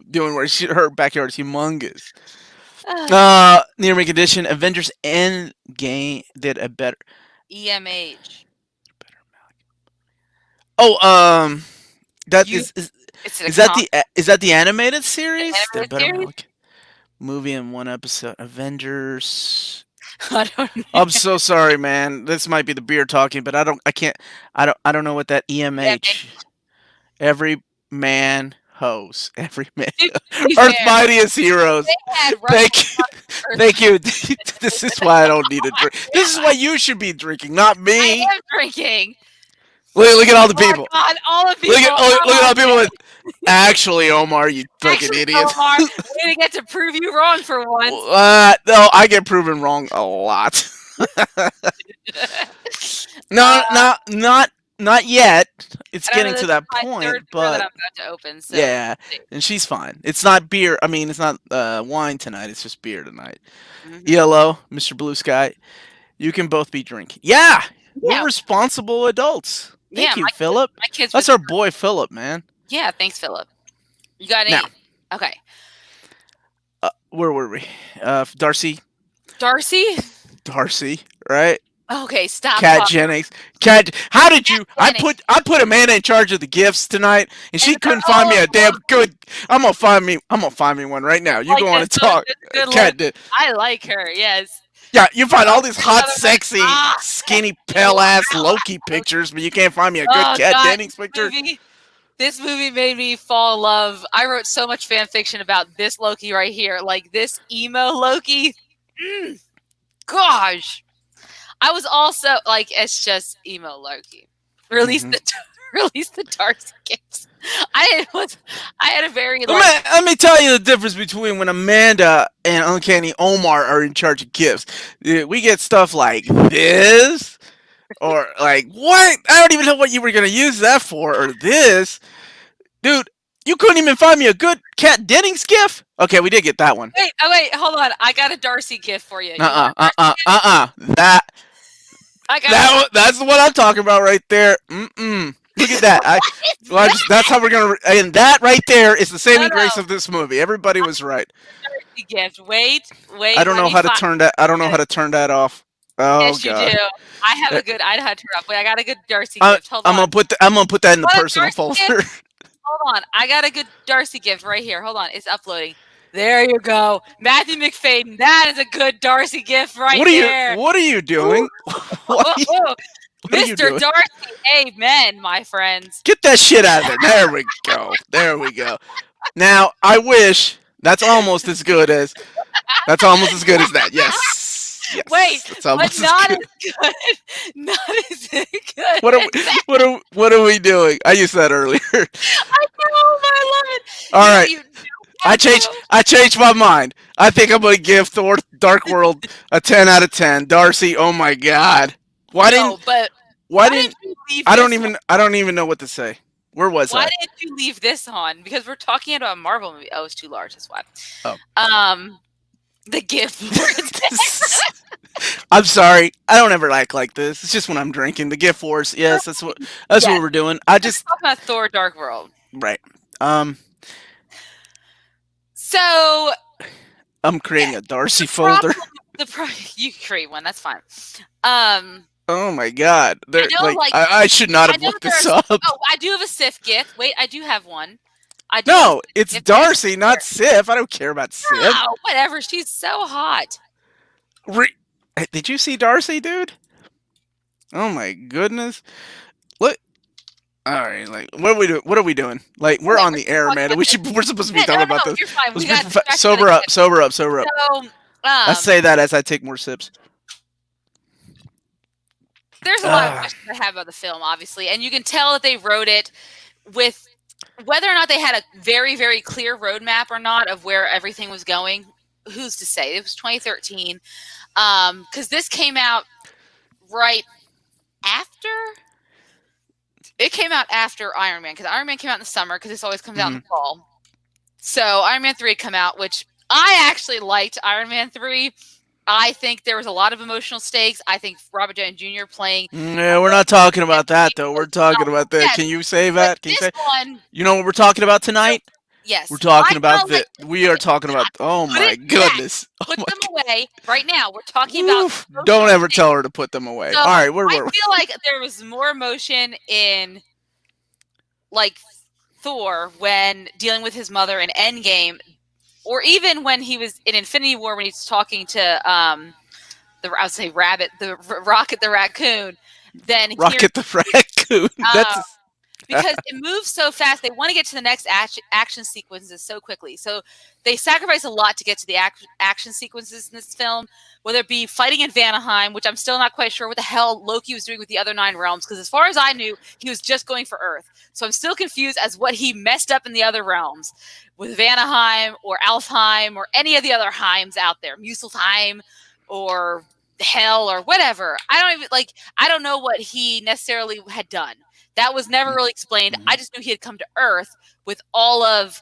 doing where her backyard is humongous. Near me condition. Avengers Endgame did a better. EMH. Oh, that You. is It's a is that the animated series? Did a animated better series. movie in one episode. Avengers. I don't know. I'm so sorry, man. This might be the beer talking, but I don't know what that EMH. Every man host. Every man. To be Earth fair, Mightiest Heroes. they had Thank Russell you. Earth. Thank you. This is why I don't need a drink. This is why you should be drinking, not I me. am drinking. Look at all the Oh people. God, all the people. Look at all the people with. Actually, Omar, you fucking Actually, idiot. Omar, way to get to prove you wrong for once. No, I get proven wrong a lot. No, not yet. It's I don't know, getting this to is that my point, third beer that but I'm about to open. So yeah, and she's fine. It's not beer. I mean, it's not wine tonight. It's just beer tonight. ELO, Mr. Blue Sky, you can both be drinking. Yeah, we're responsible adults. Thank you, my Philip. my kids. That's our boy, Philip, man. Yeah, thanks, Philip. You got any? Now. Okay, Where were we? Darcy, Darcy. right? Okay, stop. Kat talking. Jennings. Kat, how did you? Jennings. I put Amanda in charge of the gifts tonight, and she And couldn't they're find me all a damn good. I'm gonna find me one right now. You Like go on and this, talk. this good Kat look. did. I like her. Yes. Yeah, you find all these hot, Another one. sexy, skinny, pale ass Loki pictures, but you can't find me a good Oh Kat God, Jennings picture. This movie made me fall in love. I wrote so much fan fiction about this Loki right here, like this emo Loki. Gosh, I was also like, it's just emo Loki. Release the Darcy gifts. I had a very Let me tell you the difference between when Amanda and Uncanny Omar are in charge of gifts. We get stuff like this, or like what? I don't even know what you were gonna use that for, or this, dude. You couldn't even find me a good Kat Dennings gift. Okay, we did get that one. Wait, hold on. I got a Darcy gift for you. That's what I'm talking about right there. Look at that. That's how we're gonna. And that right there is the saving grace of this movie. Everybody was right. Darcy gift. Wait. I don't know how to turn that. I don't know how to turn that off. Oh yes, God. you do. I have a good. I'd have to turn up. Wait, I got a good Darcy gift. Hold on. I'm gonna put that in the personal folder. Hold on. I got a good Darcy gift right here. Hold on. It's uploading. There you go. Matthew McFadden. That is a good Darcy gift right there. What are you doing? Mr. Darcy, amen, my friends. Get that shit out of there. There we go. There we go. Now, I wish that's almost as good as that. Yes. Yes. Wait, but not as good. Not as good. What are we doing? I used that earlier. I know, I love it. All right. I changed my mind. I think I'm gonna give Thor Dark World a 10 out of 10. Darcy, oh my God. Why didn't you leave I don't even know what to say. Where was I? Why didn't you leave this on? Because we're talking about a Marvel movie. Oh, it's too large, that's why. Oh. The gift. I'm sorry. I don't ever act like this. It's just when I'm drinking. The gift wars. Yes, that's what we're doing. Let's talk about Thor Dark World. Right. So I'm creating a Darcy folder. You can create one. That's fine. Oh my God! I should not have looked this up. Oh, I do have a Sif gift. Wait, I do have one. No, it's Darcy, not Sif. I don't care about Sif. Oh, whatever. She's so hot. Did you see Darcy, dude? Oh my goodness! Look. All right, like what are we doing? Like we're on the air, man. We're supposed to be talking about this. You're fine. Sober up. So, I say that as I take more sips. There's a lot of questions I have about the film, obviously, and you can tell that they wrote it with whether or not they had a very, very clear roadmap or not of where everything was going. Who's to say? It was 2013, because this came out right after. It came out after Iron Man, because Iron Man came out in the summer, because this always comes out in the fall. So Iron Man 3 had come out, which I actually liked Iron Man 3. I think there was a lot of emotional stakes. I think Robert Downey Jr. playing No, we're not talking about that though. We're was talking about that. yes, Can you say but that? Can you this say? one, You know what we're talking about so tonight? We're yes, I talking kind about of like the. We are talking about. Oh put my it back, goodness. Oh put my. them away right now. We're talking about Oof. Don't emotional ever stakes. tell her to put them away. So All right, where I were we? feel like there was more emotion in like Thor when dealing with his mother in Endgame, or even when he was in Infinity War when he's talking to I would say Rabbit, the Rocket the raccoon, than here Rocket the Raccoon. um, That's. because it moves so fast. They want to get to the next action sequences so quickly. So they sacrifice a lot to get to the action sequences in this film, whether it be fighting in Vanaheim, which I'm still not quite sure what the hell Loki was doing with the other 9 realms, because as far as I knew, he was just going for Earth. So I'm still confused as what he messed up in the other realms with Vanaheim or Alfheim or any of the other Heims out there, Muspelheim or Hell or whatever. I don't know what he necessarily had done. That was never really explained. I just knew he had come to Earth with all of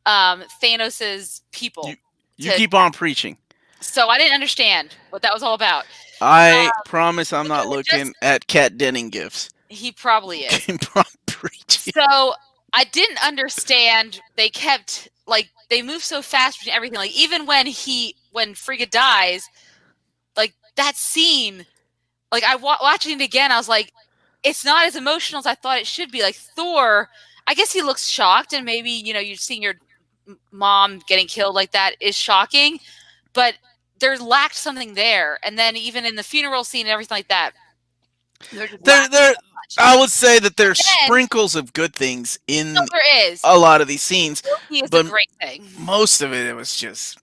Thanos's people. You keep on preaching. So I didn't understand what that was all about. I promise I'm but not they were looking at Cat Denning gifts. He probably is. Keep on preaching. So I didn't understand. They kept they move so fast between everything. Like even when Frigga dies, like that scene, like watching it again, I was like, it's not as emotional as I thought it should be. Like Thor, I guess he looks shocked, and maybe you're seeing your mom getting killed like that is shocking, but there lacked something there. And then even in the funeral scene and everything like that, there. I would say that there's then, sprinkles of good things in there is a lot of these scenes, Loki is but a great thing. most of it was just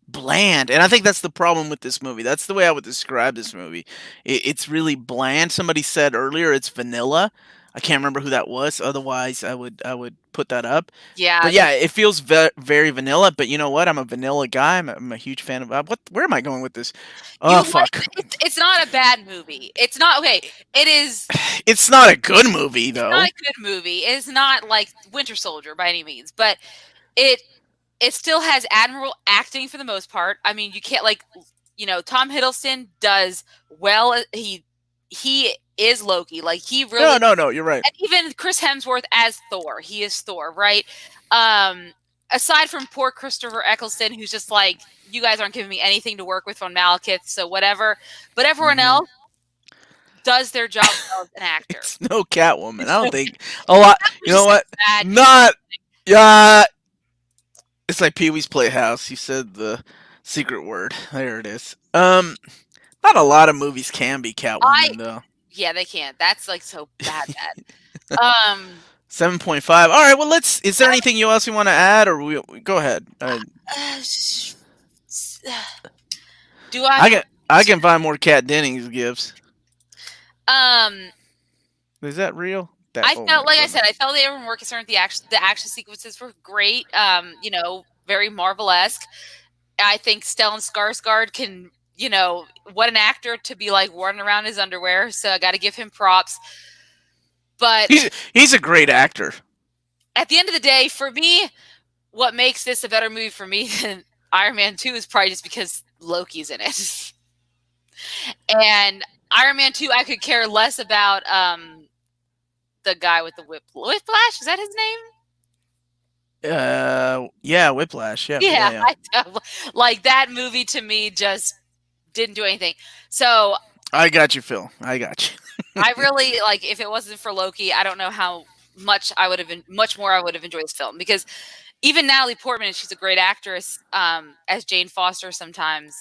bland, and I think that's the problem with this movie. That's the way I would describe this movie. It's really bland. Somebody said earlier it's vanilla. I can't remember who that was. Otherwise, I would put that up. Yeah, But yeah, it feels very vanilla. But you know what? I'm a vanilla guy. I'm a huge fan of. What? Where am I going with this? Oh fuck! It's not a bad movie. It's not okay. It is. It's not a good movie though. It's not a good movie. It's not like Winter Soldier by any means, but it still has admirable acting for the most part. I mean, you can't Tom Hiddleston does well. He is Loki. Like he really No. You're right. And even Chris Hemsworth as Thor, he is Thor, right? Aside from poor Christopher Eccleston, who's just like, you guys aren't giving me anything to work with on Malekith, so whatever. But everyone else does their job well as an actor. It's no Catwoman. I don't think a lot. You know what? Bad. Not. Yeah. It's like Pee Wee's Playhouse. You said the secret word. There it is. Not a lot of movies can be Catwoman though. Yeah, they can't. That's like so bad. 7.5. All right. Well, Is there anything else you want to add, or we go ahead? Do I? I can find more Kat Dennings gifts. Is that real? I felt like I said, I felt they were more concerned the action sequences were great. Very Marvel-esque. I think Stellan Skarsgård can, what an actor to be like running around his underwear. So I got to give him props. But he's a great actor. At the end of the day, for me, what makes this a better movie for me than Iron Man 2 is probably just because Loki's in it. And Iron Man 2, I could care less about the guy with the Whiplash. Is that his name? Yeah, Whiplash. Yeah. Like that movie to me just didn't do anything. So I got you, Phil. I got you. I really if it wasn't for Loki, I don't know how much more I would have enjoyed this film, because even Natalie Portman, she's a great actress as Jane Foster sometimes.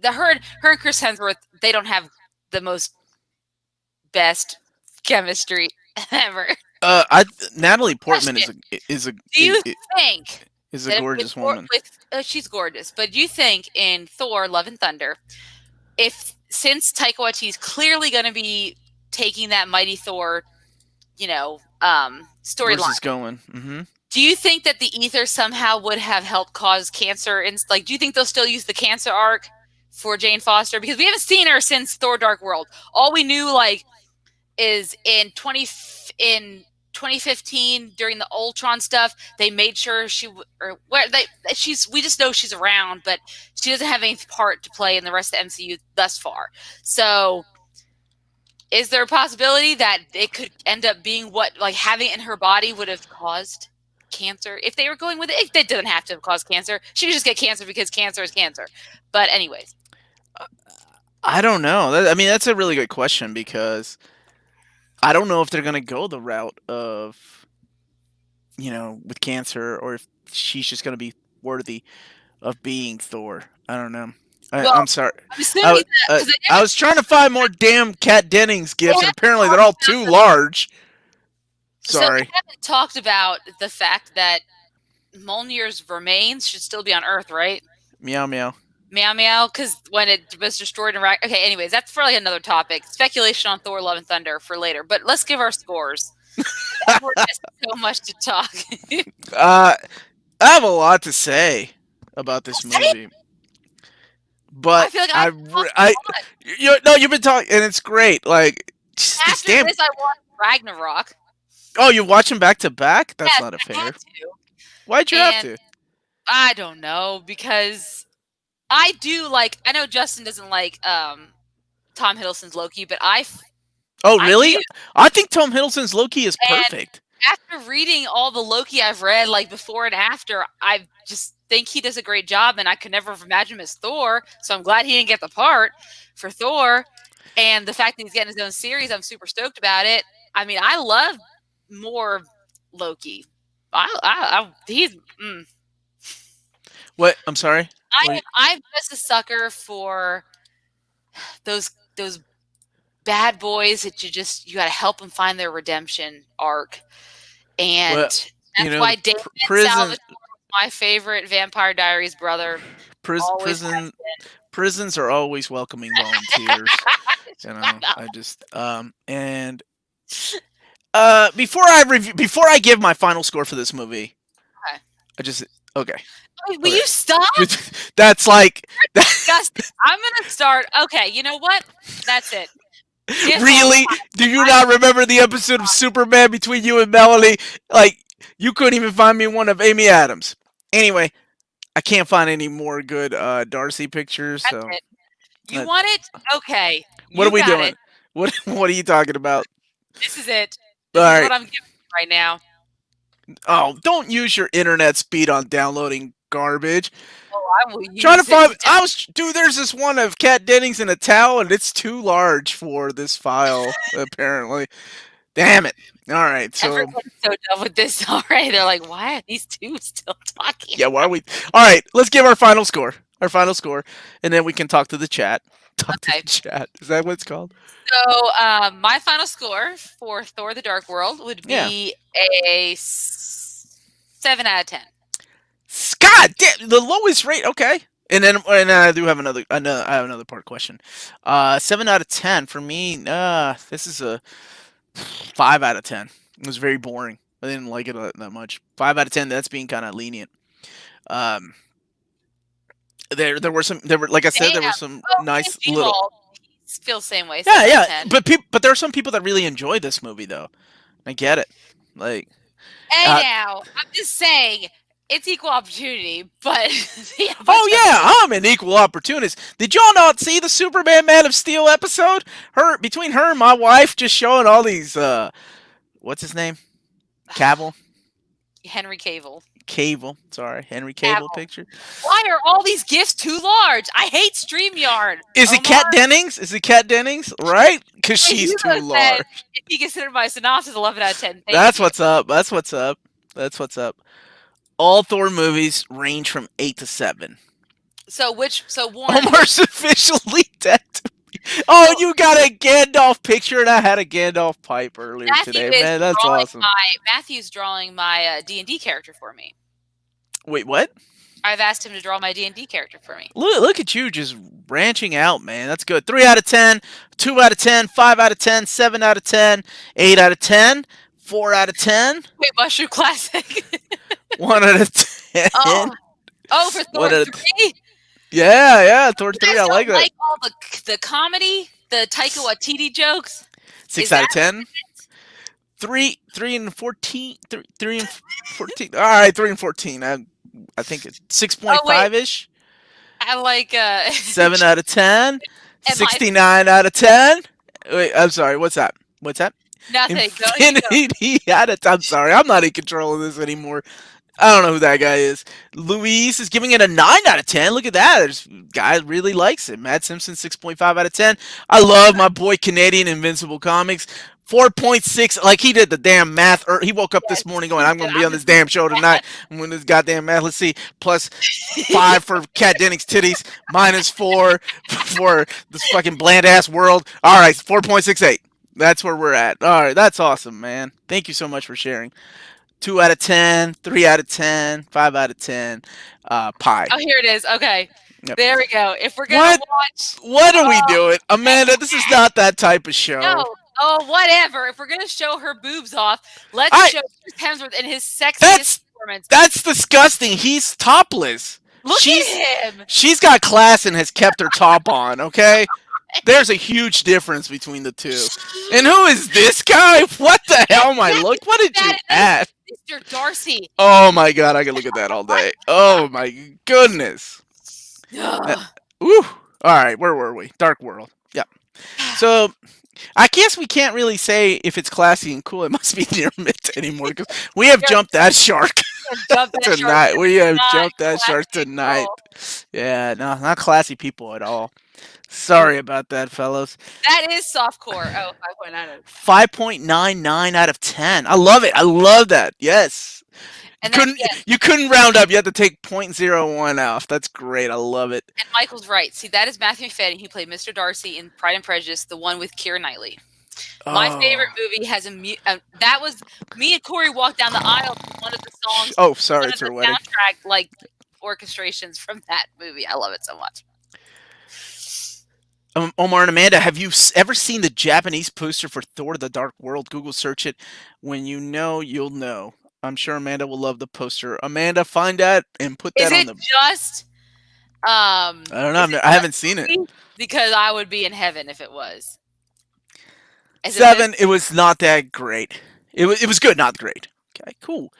Her and Chris Hemsworth, they don't have the most best chemistry ever. Natalie Portman is a Do you think is a gorgeous woman? She's gorgeous, but do you think in Thor: Love and Thunder, since Taika Waititi's clearly going to be taking that Mighty Thor, storyline going? Do you think that the ether somehow would have helped cause cancer? And do you think they'll still use the cancer arc for Jane Foster? Because we haven't seen her since Thor: Dark World. All we knew is in 2015 during the Ultron stuff, they made sure or where we just know she's around, but she doesn't have any part to play in the rest of the MCU thus far. So is there a possibility that it could end up being what, like, having it in her body would have caused cancer? If they were going with it, it doesn't have to cause cancer. She could just get cancer because cancer is cancer. But anyways. I don't know. I mean, that's a really good question because I don't know if they're going to go the route of, with cancer, or if she's just going to be worthy of being Thor. I don't know. I'm sorry. I'm assuming I was trying to find more damn Kat Dennings gifts, and apparently they're all too large. Sorry. So we haven't talked about the fact that Mjolnir's remains should still be on Earth, right? Meow meow. Meow meow, because when it was destroyed in Ragnarok. Okay, anyways, that's for like another topic. Speculation on Thor: Love and Thunder for later. But let's give our scores. We're just so much to talk. I have a lot to say about this movie, but I feel like you've been talking, and it's great. Like, after this, I watched Ragnarok. Oh, you watch them back to back? That's yes, not a fair. I had to. Why'd you have to? I don't know, because I do like. I know Justin doesn't like Tom Hiddleston's Loki, but Oh, really? I think Tom Hiddleston's Loki is perfect. After reading all the Loki I've read, like before and after, I just think he does a great job, and I could never have imagined him as Thor. So I'm glad he didn't get the part for Thor, and the fact that he's getting his own series, I'm super stoked about it. I mean, I love more Loki. He's. What? I'm sorry. I'm just a sucker for those bad boys that you got to help them find their redemption arc, and that's why David Salvatore is my favorite Vampire Diaries brother. Prisons are always welcoming volunteers. I just and before I give my final score for this movie, okay. Will you stop? That's like disgusting. I'm gonna start. Okay, you know what? That's it. Really? Do you not remember the episode of Superman between you and Melanie? Like, you couldn't even find me one of Amy Adams. Anyway, I can't find any more good Darcy pictures. That's it. You want it? Okay. What are we doing? What are you talking about? This is it. This is what I'm giving you right now. Oh, don't use your internet speed on downloading garbage. Oh, I will use Trying to find. There's this one of Kat Dennings in a towel, and it's too large for this file. Apparently, damn it. All right, so everyone's so done with this already. They're like, why are these two still talking? Yeah, why are we? All right, let's give our final score. And then we can talk to the chat. To the chat. Is that what it's called? So, my final score for Thor: The Dark World would be a 7 out of 10. God damn, the lowest rate. Okay, and I do have another part question. 7 out of 10 for me. This is a 5 out of 10. It was very boring. I didn't like it that much. 5 out of 10. That's being kind of lenient. There were like I said, there were some nice little. Feel the same way. Yeah. But there are some people that really enjoy this movie, though. I get it. Like, now I'm just saying it's equal opportunity, but I'm an equal opportunist. Did y'all not see the Superman Man of Steel episode? Between her and my wife, just showing all these. What's his name? Henry Cavill. Henry Cavill picture. Why are all these gifts too large? I hate StreamYard. Is it Kat Dennings? Right? Because she's too large. If you consider my synopsis 11 out of 10. That's what's up. All Thor movies range from 8 to 7. So Warren. Omar's officially dead to me. Oh, you got a Gandalf picture, and I had a Gandalf pipe earlier today. Man, that's awesome. Matthew's drawing my D&D character for me. Wait, what? I've asked him to draw my D&D character for me. Look at you just branching out, man. That's good. 3 out of 10, 2 out of 10, 5 out of 10, 7 out of 10, 8 out of 10, 4 out of 10. Wait, Mushroom Classic. 1 out of 10. Oh, for Thor 3? Yeah, Thor 3. I like that. Like all the comedy, the Taika Waititi jokes. 6 out of 10. 3 and 14, 3 and 14. All right, 3 and 14. I think it's Oh wait, 6.5 ish. I like 7 out of 10. and my 69 out of 10. Wait, I'm sorry. What's that? What's that? nothing. Go, you go. Infinity out of. I'm sorry. I'm not in control of this anymore. I don't know who that guy is. Luis is giving it a 9 out of 10. Look at that. There's guy really likes it. Matt Simpson 6.5 out of 10. I love my boy Canadian Invincible Comics. 4.6, like he did the damn math. He woke up Yes, this morning going, he I'm said going to be I'm on the this damn show tonight. I'm going to this goddamn math. Let's see. Plus 5 for Kat Dennings titties. Minus 4 for this fucking bland ass world. All right, 4.68. That's where we're at. All right, that's awesome, man. Thank you so much for sharing. 2 out of 10, 3 out of 10, 5 out of 10. Pie. Oh, here it is. Okay, Yep. there we go. If we're gonna What? watch, What are we oh, doing? Amanda, this is not that type of show. no, oh, whatever. If we're gonna show her boobs off, let's I show Chris Hemsworth in his sexiest that's performance. that's disgusting. He's topless. Look She's at him. she's got class and has kept her top on, okay? There's a huge difference between the two. And who is this guy? What the hell am I look? What did you That add? is Mr. Darcy. Oh my god, I can look at that all day. Oh my goodness. Ugh. Woo. All right, where were we? Dark World. Yeah. So I guess we can't really say if it's classy and cool. It must be near mint anymore because we have jumped that shark Jump that shark. tonight. We have Not jumped that shark classy tonight. cool. Yeah, no, not classy people at all. Sorry about that, fellas. That is softcore. Oh, 5.9. 5.99 out of 10. I love it. I love that. Yes. And then You couldn't round up. You had to take 0.01 off. That's great. I love it. and Michael's right. See, that is Matthew McFadden. He played Mr. Darcy in Pride and Prejudice, the one with Keira Knightley. My favorite movie has that was me and Corey walked down the aisle to one of the songs. Oh, sorry, one it's of her the wedding. soundtrack like orchestrations from that movie. I love it so much. Omar and Amanda, have you ever seen the Japanese poster for Thor: The Dark World? Google search it. When you know, you'll know. I'm sure Amanda will love the poster. Amanda, find that and put Is that on it the. just I don't know. is it I haven't seen it. because I would be in heaven if it was. Is it 7. It was not that great. It was good, not great. Okay, cool.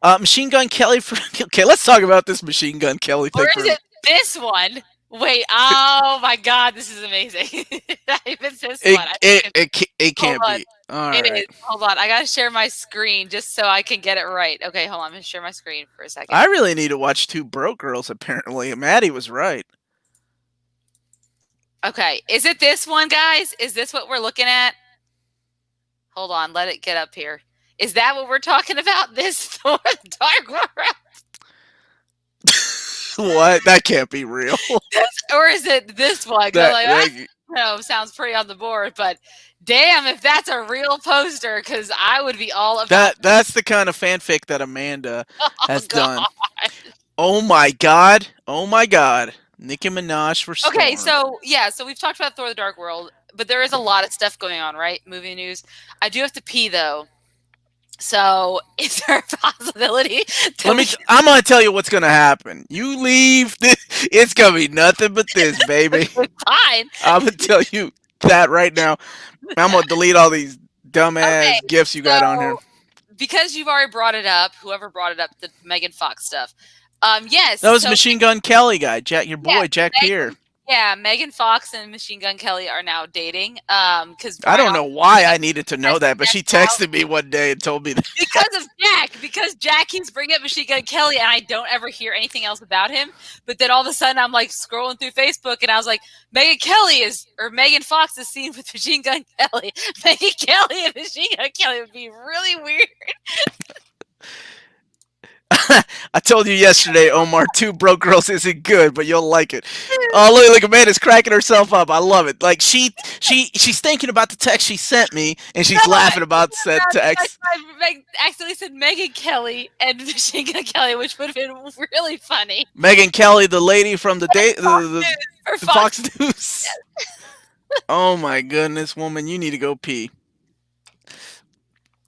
Machine Gun Kelly for. Okay, let's talk about this Machine Gun Kelly thing. Or is it this one? Wait, oh my god, this is amazing. If it's this one, I think It can't hold on. be. All It right. is. Hold on, I gotta share my screen just so I can get it right. Okay, hold on, I'm gonna share my screen for a second. I really need to watch Two Broke Girls. Apparently, Maddie was right. Okay, is it this one, guys? Is this what we're looking at? Hold on, let it get up here. Is that what we're talking about? This Thor: Dark World? What? That can't be real. Or is it this one? 'Cause sounds pretty on the board, but damn, if that's a real poster, because I would be all about that's the kind of fanfic that Amanda has done. God. Oh my god. Oh my god. Nicki Minaj for Storm. Okay, so we've talked about Thor: The Dark World, but there is a lot of stuff going on, right? Movie news. I do have to pee though. So, is there a possibility? I'm gonna tell you what's gonna happen. You leave, it's gonna be nothing but this, baby. Fine. I'm gonna tell you that right now. I'm gonna delete all these dumbass gifts you got on here. Because you've already brought it up, whoever brought it up, the Megan Fox stuff. Yes. That was Machine Gun Kelly guy, your boy Jack Peer. Yeah, Megan Fox and Machine Gun Kelly are now dating. Because I don't know why I needed to know that, but she texted me one day and told me that. Because of Jack. Because Jack keeps bringing up Machine Gun Kelly, and I don't ever hear anything else about him. But then all of a sudden, I'm like scrolling through Facebook, and I was like, Megan Fox is seen with Machine Gun Kelly. Megan Kelly and Machine Gun Kelly would be really weird. I told you yesterday, Omar, Two Broke Girls isn't good, but you'll like it. Oh, look, Amanda's cracking herself up. I love it. Like she's thinking about the text she sent me, and she's laughing about said text. I accidentally said Megan Kelly and Machine Gun Kelly, which would have been really funny. Megan Kelly, the lady from the Fox News. Oh my goodness, woman, you need to go pee.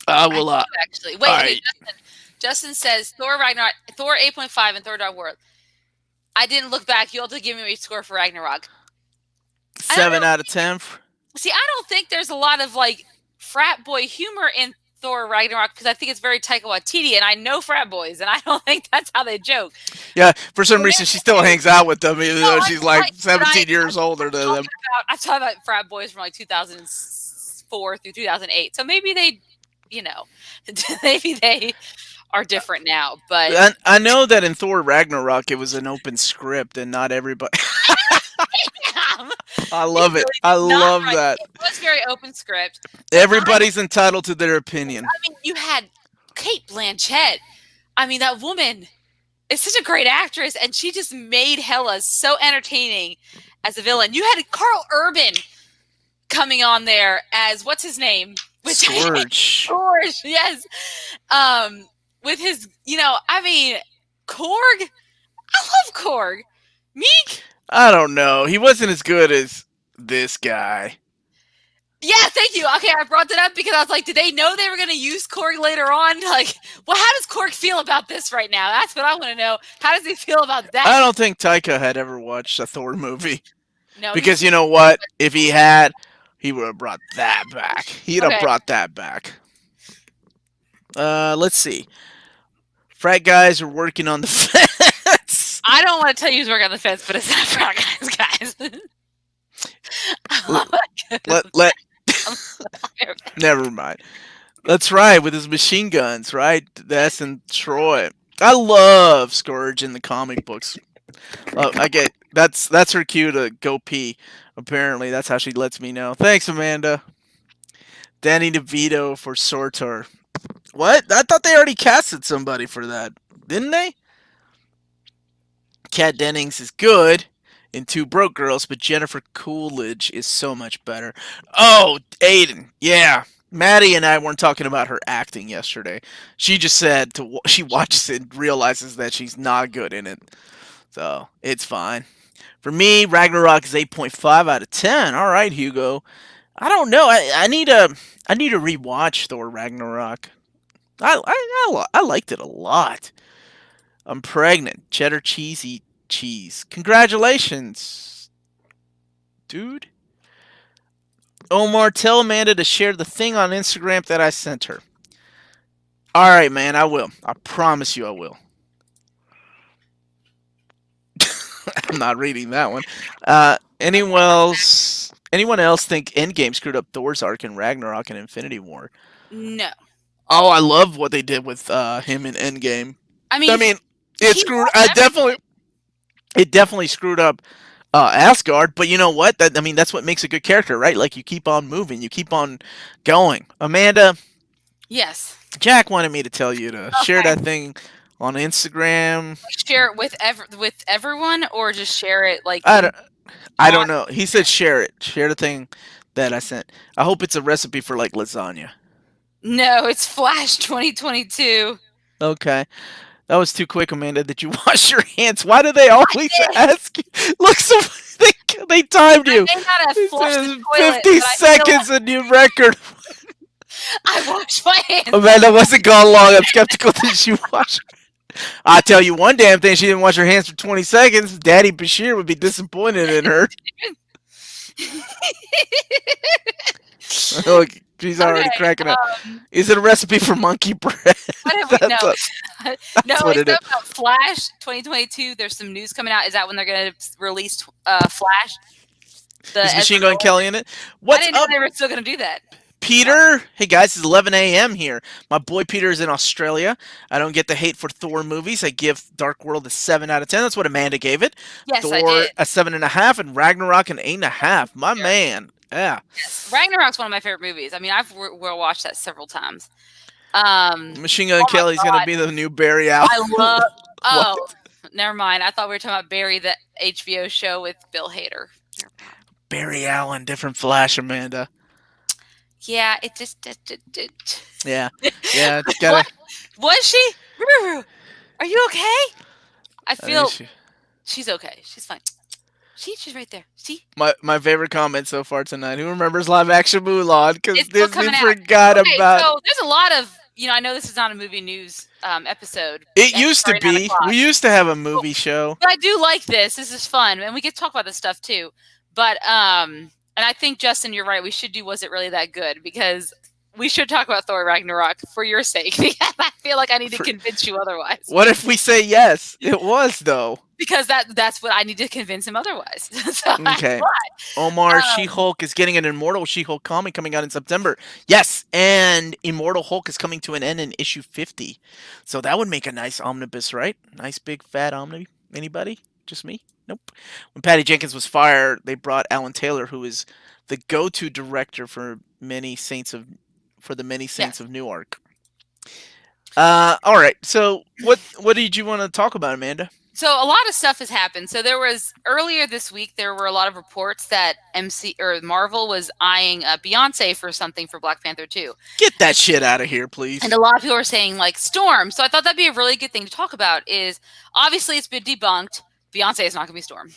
Actually, wait, right. Justin says Thor Ragnarok, Thor 8.5, and Thor Dark World. I didn't look back. You'll have to give me a score for Ragnarok. 7 out of 10. See, I don't think there's a lot of like frat boy humor in Thor Ragnarok because I think it's very Taika Waititi, and I know frat boys, and I don't think that's how they joke. Yeah, for some So reason she still hangs out with them, even no, though she's like but 17 years older than them. I'm talking about frat boys from like 2004 through 2008. So maybe they, you know, maybe they are different now. But I know that in Thor Ragnarok it was an open script and not everybody. I you love it. really I did not love write. that. It was very open script, but not. Everybody's entitled to their opinion. I mean, you had Kate Blanchett. I mean, that woman is such a great actress, and she just made Hela so entertaining as a villain. You had Carl Urban coming on there as what's his name? Scourge. Scourge, yes. With his, I mean, Korg. I love Korg. Meek. I don't know. He wasn't as good as this guy. Yeah, thank you. Okay, I brought that up because I was like, did they know they were going to use Korg later on? Like, well, how does Korg feel about this right now? That's what I want to know. How does he feel about that? I don't think Taika had ever watched a Thor movie. No, because you know what? If he had, he would have brought that back. He'd have brought that back. Let's see. Frat guys are working on the fence. I don't want to tell you who's working on the fence, but it's not frat guys, let Never mind. That's right, with his machine guns, right? That's in Troy. I love Scourge in the comic books. I get that's her cue to go pee. Apparently, that's how she lets me know. Thanks, Amanda. Danny DeVito for Sortor. What? I thought they already casted somebody for that, didn't they? Kat Dennings is good in Two Broke Girls, but Jennifer Coolidge is so much better. Oh, Aiden, yeah. Maddie and I weren't talking about her acting yesterday. She just said she watches it and realizes that she's not good in it. So, it's fine. For me, Ragnarok is 8.5 out of 10. All right, Hugo. I don't know. I need to rewatch Thor Ragnarok. I liked it a lot. I'm pregnant. Cheddar cheesy cheese. Congratulations, dude. Omar, tell Amanda to share the thing on Instagram that I sent her. All right, man, I will. I promise you I will. I'm not reading that one. Anyone else think Endgame screwed up Thor's arc in Ragnarok and Infinity War? No. Oh, I love what they did with him in Endgame. I mean, it screwed. It definitely screwed up Asgard. But you know what? That's what makes a good character, right? Like you keep on moving, you keep on going. Amanda. Yes. Jack wanted me to tell you to share that thing on Instagram. Share it with everyone, or just share it like. I don't know. He said share it. Share the thing that I sent. I hope it's a recipe for like lasagna. No, it's Flash 2022. Okay. That was too quick, Amanda. Did you wash your hands? Why do they always ask you? Look, they timed you. I may not have flushed the toilet, 50 seconds, a new record. I washed my hands. Amanda wasn't gone long. I'm skeptical that she washed. I tell you one damn thing: she didn't wash her hands for 20 seconds. Daddy Bashir would be disappointed in her. Look, she's already cracking up. Is it a recipe for monkey bread? No, it's about Flash 2022. There's some news coming out. Is that when they're going to release Flash? Is Machine Gun Kelly in it? I didn't know they were still going to do that. Peter, hey guys, it's 11 a.m. here. My boy Peter is in Australia. I don't get the hate for Thor movies. I give Dark World a 7 out of 10. That's what Amanda gave it. Yes, Thor I did. A 7.5 and Ragnarok an 8.5. My man. Yeah. Yes. Ragnarok's one of my favorite movies. I mean, I've watched that several times. Machine Gun Kelly's going to be the new Barry Allen. I love... Oh, never mind. I thought we were talking about Barry, the HBO show with Bill Hader. Barry Allen, different Flash, Amanda. Yeah, it just... Yeah. Yeah. Gotta... Was she? Are you okay? I feel... She's okay. She's fine. She's right there. See? My favorite comment so far tonight. Who remembers live action Mulan? Because Disney forgot about. So there's a lot of I know this is not a movie news episode. It used to be. We used to have a movie show. But I do like this. This is fun, and we get to talk about this stuff too. But and I think Justin, you're right. We should do. Was it really that good? Because we should talk about Thor Ragnarok for your sake. I feel like I need to For- convince you otherwise. What if we say yes? It was though. Because that's what I need to convince him otherwise. So that's Okay. why. Omar Um, She-Hulk is getting an Immortal She-Hulk comic coming out in September. Yes, and Immortal Hulk is coming to an end in issue 50. So that would make a nice omnibus, right? Nice big fat omnibus. Anybody? Just me? Nope. When Patty Jenkins was fired, they brought Alan Taylor, who is the go-to director for the Many Saints yes. of Newark. All right. So what did you want to talk about, Amanda? So a lot of stuff has happened. So there was earlier this week, there were a lot of reports that Marvel was eyeing Beyonce for something for Black Panther 2. Get that shit out of here, please. And a lot of people were saying like Storm. So I thought that'd be a really good thing to talk about. Is obviously it's been debunked. Beyonce is not going to be Storm.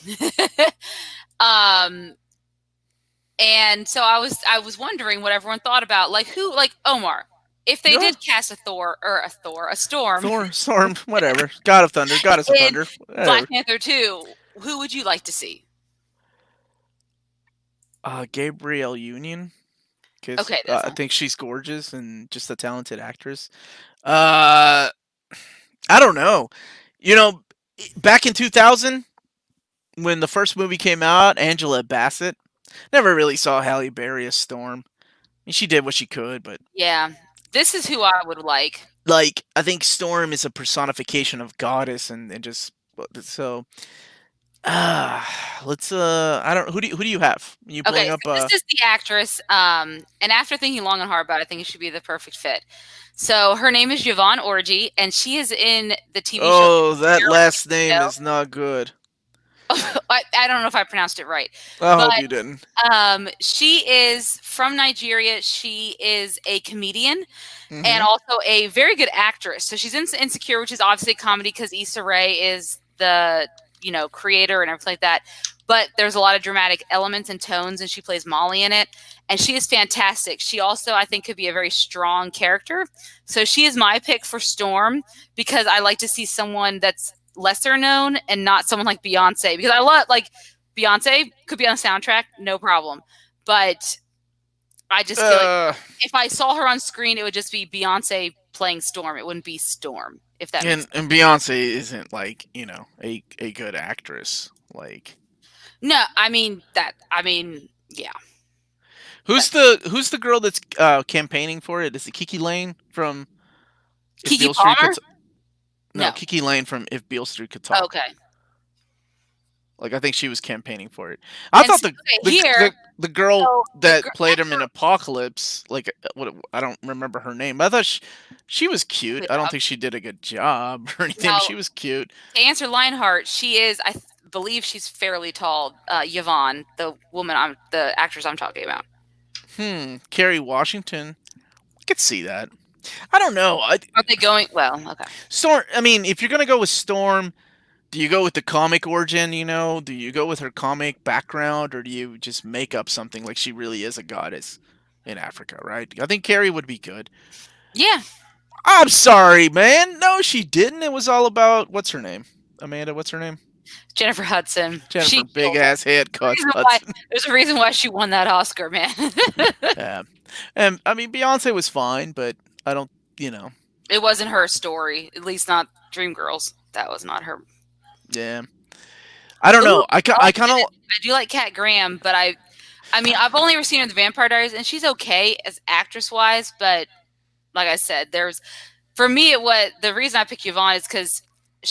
And so I was wondering what everyone thought about like who like Omar. If they did cast a Storm, Storm, whatever. God of Thunder, Goddess of Thunder. Whatever. Black Panther 2, who would you like to see? Gabrielle Union. Okay, I think she's gorgeous and just a talented actress. I don't know. You know, back in 2000, when the first movie came out, Angela Bassett never really saw Halle Berry as Storm. I mean, she did what she could, but yeah, this is who I would like. Like, I think Storm is a personification of goddess, and just so. Let's. I don't. Who do you have? Are you pulling Okay, up? so this is the actress. And after thinking long and hard about it, I think it should be the perfect fit. So her name is Yvonne Orji, and she is in the TV show. Oh, that last name is not good. I don't know if I pronounced it right. I hope you didn't. She is from Nigeria. She is a comedian Mhm. and also a very good actress. So she's in Insecure, which is obviously a comedy because Issa Rae is the creator and everything like that. But there's a lot of dramatic elements and tones, and she plays Molly in it. And she is fantastic. She also, I think, could be a very strong character. So she is my pick for Storm because I like to see someone that's lesser known and not someone like Beyonce, because I love like Beyonce could be on the soundtrack, no problem. But I just feel like if I saw her on screen, it would just be Beyonce playing Storm. It wouldn't be Storm, if that makes sense. And Beyonce isn't like a good actress. Like No, I mean yeah. Who's the girl that's campaigning for it? Is it Kiki Lane from Kiki Palmer? No, Kiki Lane from If Beale Street Could Talk. Okay. Like, I think she was campaigning for it. I thought the girl that played him in Apocalypse, like, I don't remember her name. I thought she was cute. I don't think she did a good job or anything. No, she was cute. To answer Lionheart, she is, I believe she's fairly tall. Yvonne, the actress I'm talking about. Kerry Washington. I could see that. I don't know. Are they going? Well, okay. Storm. I mean, if you're gonna go with Storm, do you go with the comic origin? Do you go with her comic background, or do you just make up something like she really is a goddess in Africa? Right. I think Carrie would be good. Yeah. I'm sorry, man. No, she didn't. It was all about what's her name? Amanda. What's her name? Jennifer Hudson. Jennifer big ass head cut. There's a reason why she won that Oscar, man. Yeah. And I mean, Beyonce was fine, but I don't, It wasn't her story. At least not Dreamgirls. That was not her. Yeah. I don't know. I do like Kat Graham, but I mean, I've only ever seen her in The Vampire Diaries, and she's okay as actress-wise, but like I said, for me, the reason I pick Yvonne is because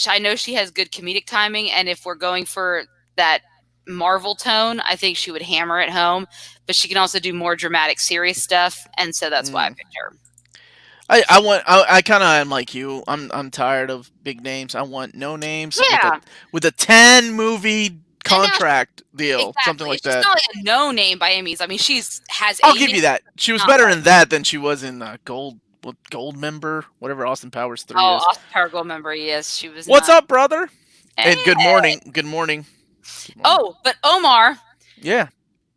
I know she has good comedic timing, and if we're going for that Marvel tone, I think she would hammer it home, but she can also do more dramatic, serious stuff, and so that's why I picked her. I kind of am like you. I'm tired of big names. I want no names. Yeah. With a 10 movie contract deal, exactly. something like She's that. She's not like a no name by any means. I mean, I'll give you that. She was better in that than she was in Gold Member, whatever Austin Powers 3 is. Austin Powers Gold Member, yes, she was. What's up, brother? And good morning. Good morning. Oh, but Omar. Yeah.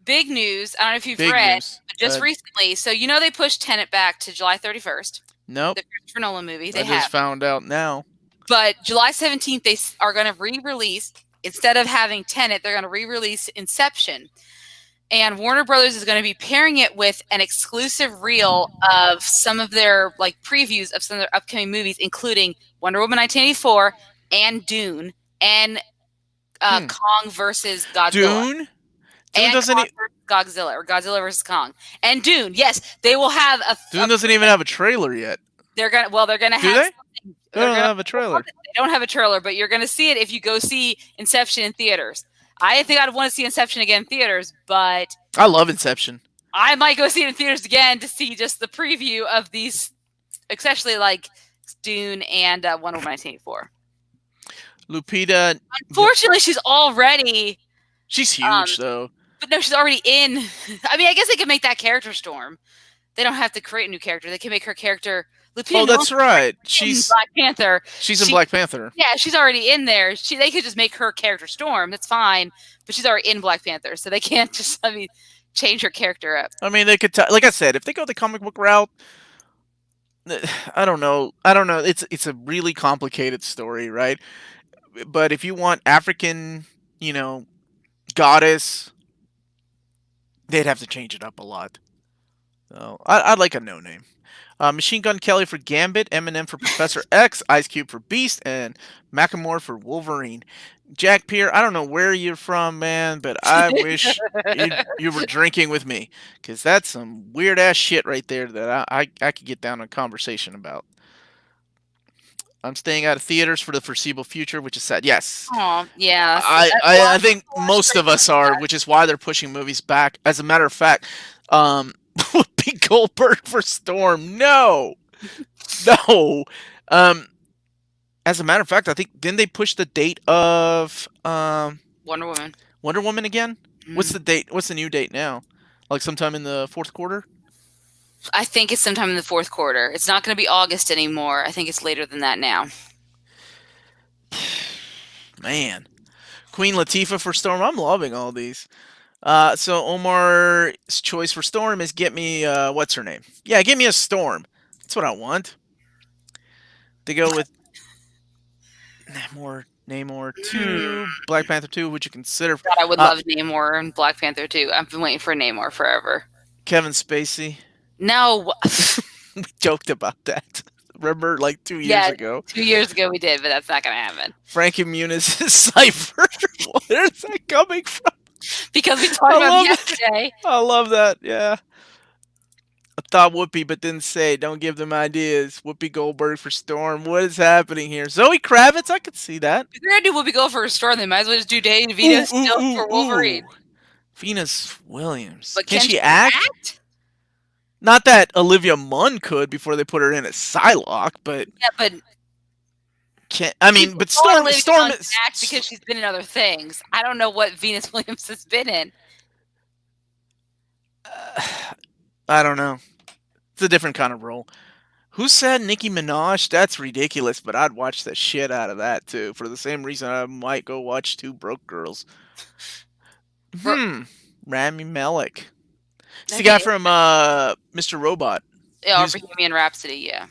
Big news. I don't know if you've read, but just recently. So they pushed Tenet back to July 31st. Nope. The Christopher Nolan movie. I just found out now. But July 17th, they are going to re-release, instead of having Tenet, they're going to re-release Inception. and Warner Brothers is going to be pairing it with an exclusive reel of some of their like previews of some of their upcoming movies, including Wonder Woman 1984 and Dune and Kong versus Godzilla Dune. Dune and doesn't. Kong versus Godzilla or Godzilla versus Kong and Dune. Yes, they will have Dune doesn't even have a trailer yet. They're gonna Do have. they? They don't have a trailer. They don't have a trailer, but you're gonna see it if you go see Inception in theaters. I think I'd want to see Inception again in theaters, but I love Inception. I might go see it in theaters again to see just the preview of these, especially like Dune and Wonder Woman 1984. Lupita. Unfortunately, she's already. She's huge, though. But no, she's already in. I mean, I guess they could make that character Storm. They don't have to create a new character. They can make her character Lupita. Oh, that's right. She's Black Panther. She's in Black Panther. Yeah, she's already in there. They could just make her character Storm. That's fine. But she's already in Black Panther, so they can't just change her character up. I mean, they could. Like I said, if they go the comic book route, I don't know. It's a really complicated story, right? But if you want African, goddess, they'd have to change it up a lot. So I'd like a no name. Machine Gun Kelly for Gambit, Eminem for Professor X, Ice Cube for Beast, and Macklemore for Wolverine. Jack Peer, I don't know where you're from, man, but I wish you were drinking with me, because that's some weird ass shit right there that I could get down a conversation about. I'm staying out of theaters for the foreseeable future, which is sad. Yes. Oh, yeah. I think most of us are, which is why they're pushing movies back. As a matter of fact, Whoopi Goldberg for Storm. No. As a matter of fact, I think didn't they push the date of Wonder Woman? Wonder Woman again? What's the date? What's the new date now? Like sometime in the fourth quarter? I think it's sometime in the fourth quarter. It's not going to be August anymore. I think it's later than that now. Man. Queen Latifah for Storm. I'm loving all these. So Omar's choice for Storm is get me, what's her name? Yeah, give me a Storm. That's what I want. They go with Namor 2, Black Panther 2, which you consider... God, I would love Namor and Black Panther 2. I've been waiting for Namor forever. Kevin Spacey. No. We joked about that. Remember, like 2 years ago? 2 years ago we did, but that's not going to happen. Frankie Muniz is Cypher. Where is that coming from? Because we talked about it yesterday. I love that, yeah. I thought Whoopi, but didn't say. Don't give them ideas. Whoopi Goldberg for Storm. What is happening here? Zoe Kravitz, I could see that. If they're going to do Whoopi Goldberg for Storm, they might as well just do Danny DeVito still for Wolverine. Venus Williams. But can she act? Not that Olivia Munn could before they put her in as Psylocke, but... Yeah, but... but Storm is act because she's been in other things. I don't know what Venus Williams has been in. I don't know. It's a different kind of role. Who said Nicki Minaj? That's ridiculous, but I'd watch the shit out of that too. For the same reason I might go watch Two Broke Girls. Rami Malek. It's the guy from Mr. Robot. Yeah, Bohemian Rhapsody, yeah.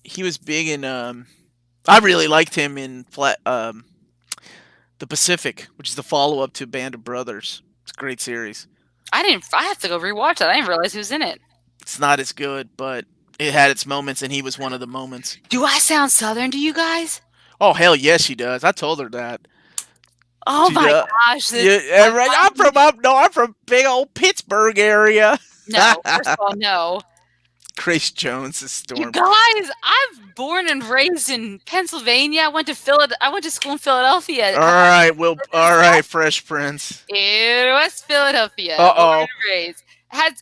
He was big in I really liked him in The Pacific, which is the follow-up to Band of Brothers. It's a great series. I have to go rewatch that. I didn't realize he was in it. It's not as good, but it had its moments, and he was one of the moments. Do I sound Southern to you guys? Oh, hell yes, she does. I told her that. Oh my gosh. Right. I'm from big old Pittsburgh area. No, first of all, no. Grace Jones is Storm. You guys, I'm born and raised in Pennsylvania. I went to school in Philadelphia. All right, Fresh Prince. In West Philadelphia. Uh-oh. Born and raised. Have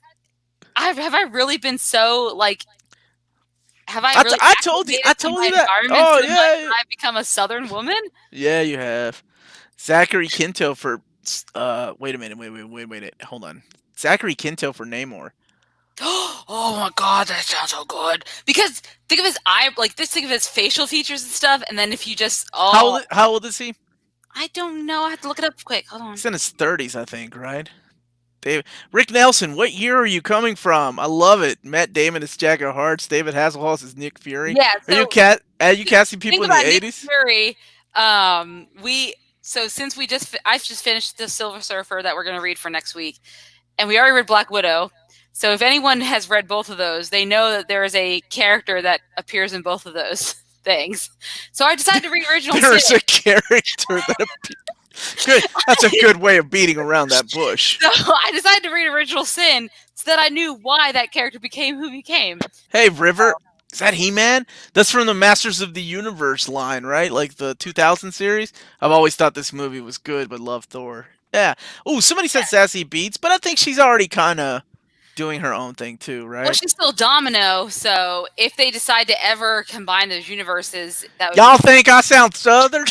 I really been so like? Have I really? I told you that. Oh yeah. I've become a Southern woman. Yeah, you have. Zachary Quinto for. Wait a minute. Wait. Hold on. Zachary Quinto for Namor. Oh my god, that sounds so good. Because think of his facial features and stuff, and then if you just How old is he? I don't know. I have to look it up quick. Hold on. He's in his 30s, I think, right? Rick Nelson, what year are you coming from? I love it. Matt Damon is Jack of Hearts. David Hasselhoff is Nick Fury. Yeah. So, are you casting people in the 80s? Nick Fury, I've just finished the Silver Surfer that we're going to read for next week. and we already read Black Widow. So if anyone has read both of those, they know that there is a character that appears in both of those things. So I decided to read Original Sin. There's a character that good. That's a good way of beating around that bush. So I decided to read Original Sin so that I knew why that character became who he became. Hey, River, is that He-Man? That's from the Masters of the Universe line, right? Like the 2000 series. I've always thought this movie was good, but love Thor. Yeah. Oh, somebody said Sassy Beats, but I think she's already kind of doing her own thing too, right? Well, she's still Domino, so if they decide to ever combine those universes, that would Y'all think I sound Southern?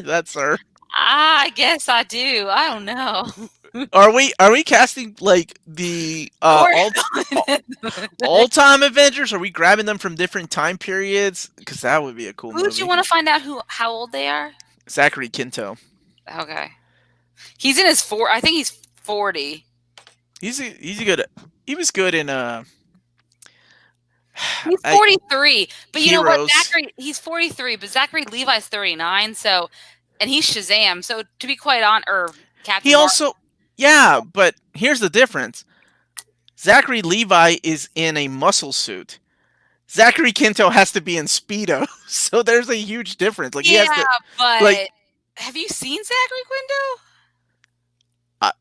That's her. I guess I do. I don't know. Are we casting like the all time Avengers? Are we grabbing them from different time periods? Because that would be a cool Who movie. would you want to find out how old they are? Zachary Quinto. Okay, he's in his I think he's 40. He's good. He was good in He's 43, but you know what? Heroes. He's 43, but Zachary Levi's 39. So, and he's Shazam. So to be quite or Captain. He also, yeah, but here's the difference. Zachary Levi is in a muscle suit. Zachary Quinto has to be in Speedo, so there's a huge difference. Like he has to, but like, have you seen Zachary Quinto?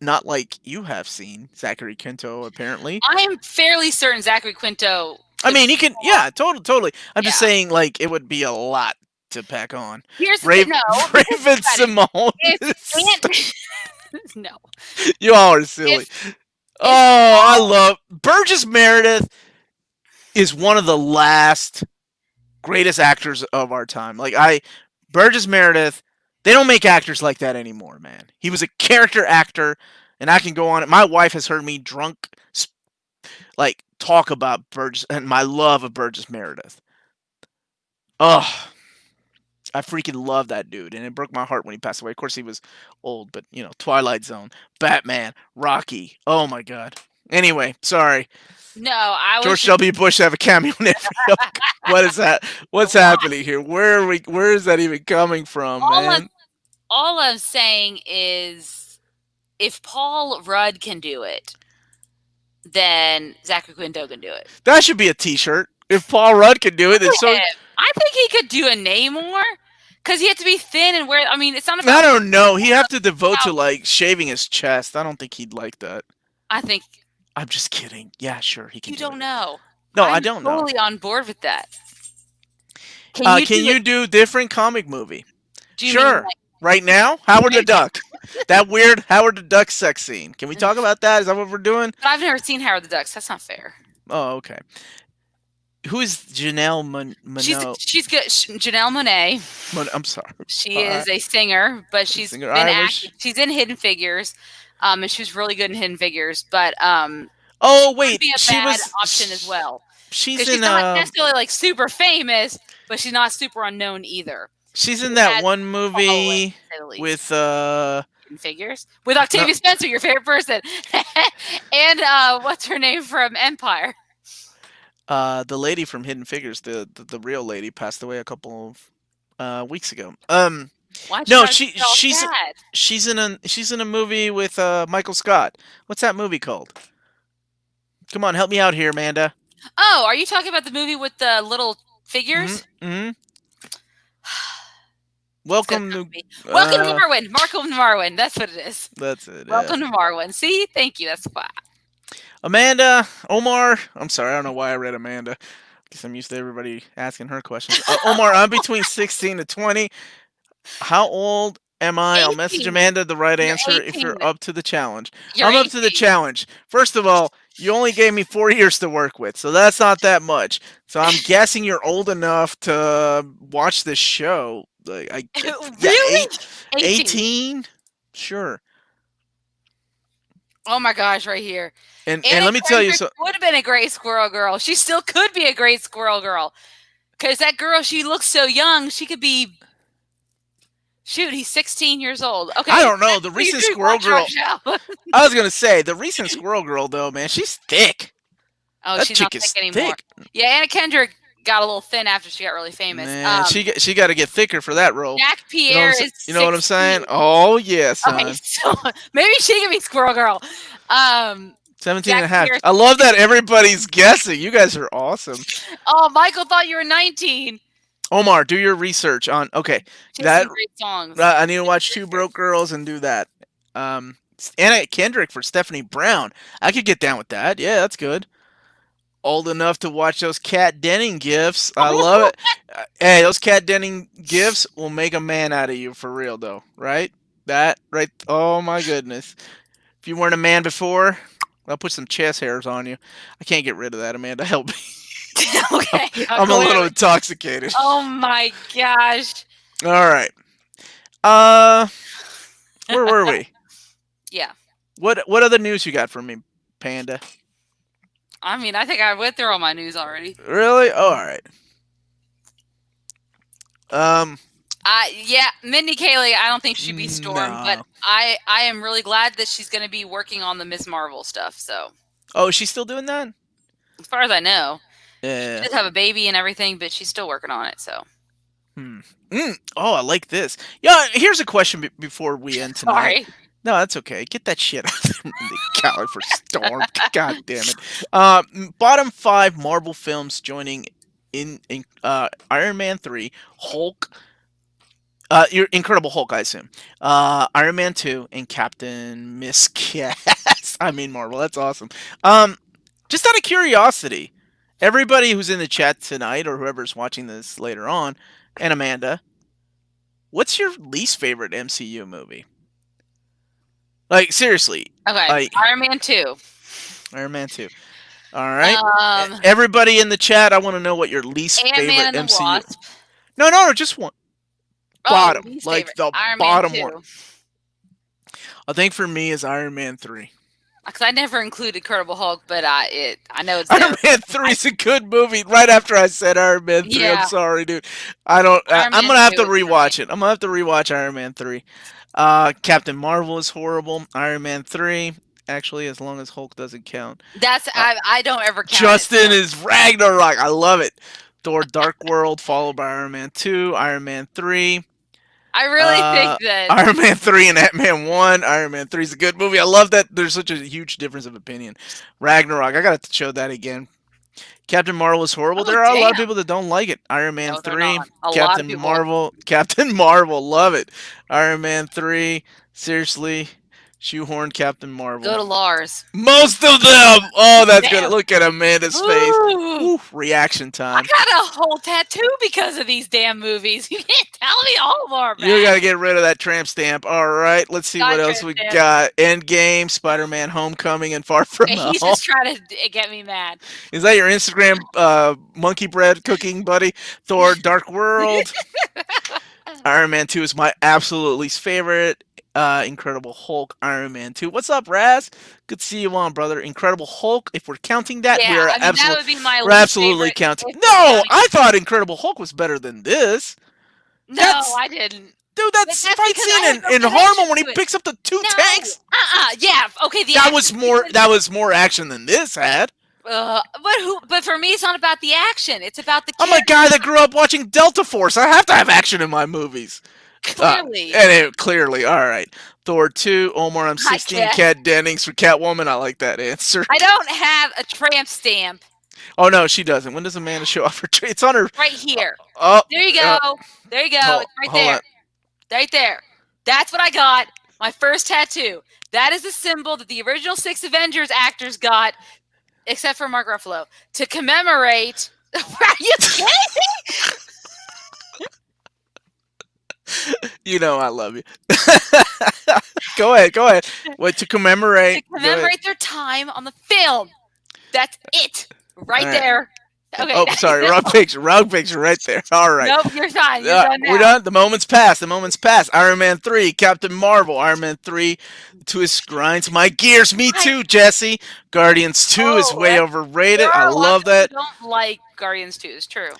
Not like you have seen Zachary Quinto, apparently. I am fairly certain Zachary Quinto. I mean, he can, yeah, totally. I'm just saying, like, it would be a lot to pack on. Here's the thing, no. Raven Simone. No. You all are silly. I love Burgess Meredith is one of the last greatest actors of our time. Like Burgess Meredith, they don't make actors like that anymore, man. He was a character actor, and I can go on. My wife has heard me drunk, like, talk about Burgess and my love of Burgess Meredith. Oh, I freaking love that dude, and it broke my heart when he passed away. Of course, he was old, but you know, Twilight Zone, Batman, Rocky. Oh my God. Anyway, sorry. No, I was George W. Bush have a cameo in every. What is that? What's happening here? Where are we? Where is that even coming from, man? All I'm saying is, if Paul Rudd can do it, then Zachary Quinto can do it. That should be a T-shirt. If Paul Rudd can do it, then so. I think he could do a Namor, because he had to be thin and wear. I mean, it's not about. I don't know. He'd have to devote to like shaving his chest. I don't think he'd like that. I think. I'm just kidding. Yeah, sure, he can. You don't know. No, I don't know. I'm totally on board with that. Can you do different comic movie? Sure. Right now, Howard the Duck. That weird Howard the Duck sex scene. Can we talk about that? Is that what we're doing? But I've never seen Howard the Duck. So that's not fair. Oh, okay. Who is Janelle Monáe? She's good. Janelle Monáe. I'm sorry. She is a singer, but she's been acting. She's in Hidden Figures, and she was really good in Hidden Figures. But oh wait, be a bad option as well. She's not necessarily like super famous, but she's not super unknown either. She's in that one movie with Hidden Figures with Octavia Spencer, your favorite person, and what's her name from Empire? The lady from Hidden Figures, the real lady, passed away a couple of weeks ago. No, she's in a movie with Michael Scott. What's that movie called? Come on, help me out here, Amanda. Oh, are you talking about the movie with the little figures? Mm-hmm. Welcome to Marwin. Markham Marwin. That's what it is. That's it. Welcome to Marwin. See, thank you. That's why. Amanda, Omar. I'm sorry, I don't know why I read Amanda. Because I'm used to everybody asking her questions. Omar, I'm between 16 to 20. How old am I? 18. I'll message Amanda the right answer 18. if you're up to the challenge. You're I'm up to the challenge. First of all, you only gave me 4 years to work with, so that's not that much. So I'm guessing you're old enough to watch this show. Like, Really? 18? Sure. Oh my gosh, right here. And let me tell you, so would have been a great Squirrel Girl. She still could be a great Squirrel Girl. Because that girl, she looks so young. She could be. Shoot, he's 16 years old. Okay. I don't know. The recent Squirrel Girl. I was gonna say the recent Squirrel Girl, though, man, she's thick. Oh, that she's chick not is thick anymore. Yeah, Anna Kendrick got a little thin after she got really famous. Man, she got to get thicker for that role. Jack Pierre you know what I'm saying? Oh yeah, son. Okay, so maybe she can be Squirrel Girl. Um, 17 and Jack a half. Pierce. I love that everybody's guessing. You guys are awesome. Oh, Michael thought you were 19. Omar, do your research on. Okay, She has that some great songs. I need to watch Two Broke Girls and do that. Um, Anna Kendrick for Stephanie Brown. I could get down with that. Yeah, that's good. Old enough to watch those Kat Denning gifs. I love it. Hey, those Kat Denning gifs will make a man out of you for real, though. Right? That right. Oh my goodness. If you weren't a man before, I'll put some chest hairs on you. I can't get rid of that, Amanda. Help me. Okay, I'm a little intoxicated. Oh my gosh. All right. Uh, where were we? Yeah. What other news you got for me, Panda? I mean, I think I went through all my news already. Really? Oh, all right. Yeah, Mindy Kaling, I don't think she'd be Storm, No. but I am really glad that she's going to be working on the Miss Marvel stuff. So, Oh, is she still doing that? as far as I know, she Yeah. does have a baby and everything, but she's still working on it. So, Oh, I like this. Yeah. Here's a question before we end tonight. sorry. No, that's okay. Get that shit out of there, Mindy Kaling for Storm. God damn it. Bottom 5 Marvel films joining in Iron Man 3, Hulk. Your Incredible Hulk, I assume. Iron Man 2 and Captain Miscast. I mean Marvel. That's awesome. Just out of curiosity, everybody who's in the chat tonight or whoever's watching this later on, and Amanda, what's your least favorite MCU movie? Like seriously, Okay, like Iron Man 2. Iron Man 2. All right. Everybody in the chat, I want to know what your least Ant-Man favorite and the MCU. Wasp. No, just one. Bottom, least like favorite. the Iron bottom Man 2. one. I think for me is Iron Man 3. Because I never included Incredible Hulk, but I know it's Iron there. Man 3 is a good movie. Right after I said Iron Man 3, Yeah. I'm sorry, dude. I don't. Iron I'm Man gonna have 2 to is rewatch it. I'm gonna have to rewatch Iron Man 3. Captain Marvel is horrible. Iron Man 3, actually, as long as Hulk doesn't count. That's I don't ever count Justin it, so. is Ragnarok. I love it. Thor: Dark World, followed by Iron Man 2, Iron Man 3. I really think that Iron Man 3 and Ant-Man 1. Iron Man 3 is a good movie. I love that there's such a huge difference of opinion. Ragnarok, I got to show that again. Captain Marvel is horrible. Oh, There are a lot of damn. people that don't like it. Iron Man No, they're 3, not. A lot of Captain people. Marvel, Captain Marvel, love it. Iron Man 3, seriously, shoehorn Captain Marvel. Go to Lars. Most of them. Oh, that's Damn. good. Look at Amanda's face. Ooh. Ooh, reaction I time. got a whole tattoo because of these damn movies. You can't tell me all more, man. You gotta get rid of that tramp stamp. All right, let's see Got what else tramp we stamp. got. Endgame, Spider-Man: Homecoming, and Far From And Home. he's just trying to get me mad. Is that your Instagram monkey bread cooking buddy? Thor: Dark World. Iron Man 2 is my absolute least favorite. Incredible Hulk, Iron Man 2. What's up, Raz? Good to see you on, brother. Incredible Hulk. If we're counting that, Yeah, we are I mean, that would absolutely be my we're least absolutely favorite counting. if we're No, counting. I thought Incredible Hulk was better than this. No, That's- I didn't. Dude, That's that fight because I scene have in no connection Harlem when he to it. picks up the 2 No. tanks. Yeah. Okay. That was more action than this had. But for me, it's not about the action. It's about the. I'm a guy that grew up watching Delta Force. I have to have action in my movies. Clearly. Clearly. All right. Thor 2, Omar, I'm 16. can't. Kat Dennings for Catwoman. I like that answer. I don't have a tramp stamp Oh, no, she doesn't. When does Amanda show off her It's on her. right here. Oh, There you go. There you go. hold- It's right hold there. on. Right there. That's what I got. My first tattoo. That is the symbol that the original 6 Avengers actors got, except for Mark Ruffalo, to commemorate. Are you kidding me? You know I love you. Go ahead. What, to commemorate? To commemorate their time on the film. That's it. Right All right. there. Okay. Oh, sorry. Wrong picture right there. All right. Nope, you're fine. You're done now. We're done. The moment's passed. Iron Man 3, Captain Marvel. Iron Man 3, twist grinds my gears. Me too, Jesse. Guardians 2 is way There overrated. are I a lot love of people that. who don't like Guardians 2. It's true.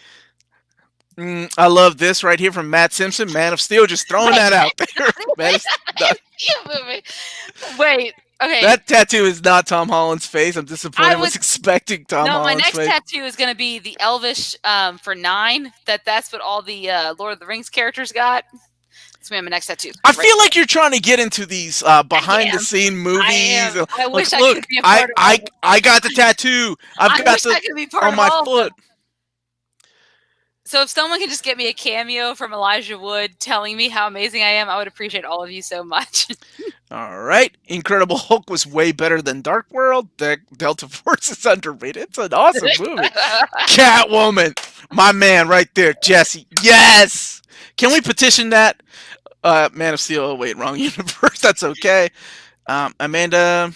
I love this right here from Matt Simpson. Man of Steel. Just throwing that out there. Wait. Okay. That tattoo is not Tom Holland's face. I'm disappointed. I was expecting Tom Holland's my next face. tattoo is going to be the Elvish for 9. That's what all the Lord of the Rings characters got. It's my next tattoo. I Right. feel like you're trying to get into these behind the scene I movies. am. I Like, wish I look, could be a part of all of them. I got the tattoo. I've I got wish the I could be part on of my all of foot. them. So if someone can just get me a cameo from Elijah Wood telling me how amazing I am, I would appreciate all of you so much. All right, Incredible Hulk was way better than Dark World. Delta Force is underrated. It's an awesome movie. Catwoman, my man, right there, Jesse. Yes. Can we petition that? Man of Steel. Oh, wait, wrong universe. That's okay. Amanda.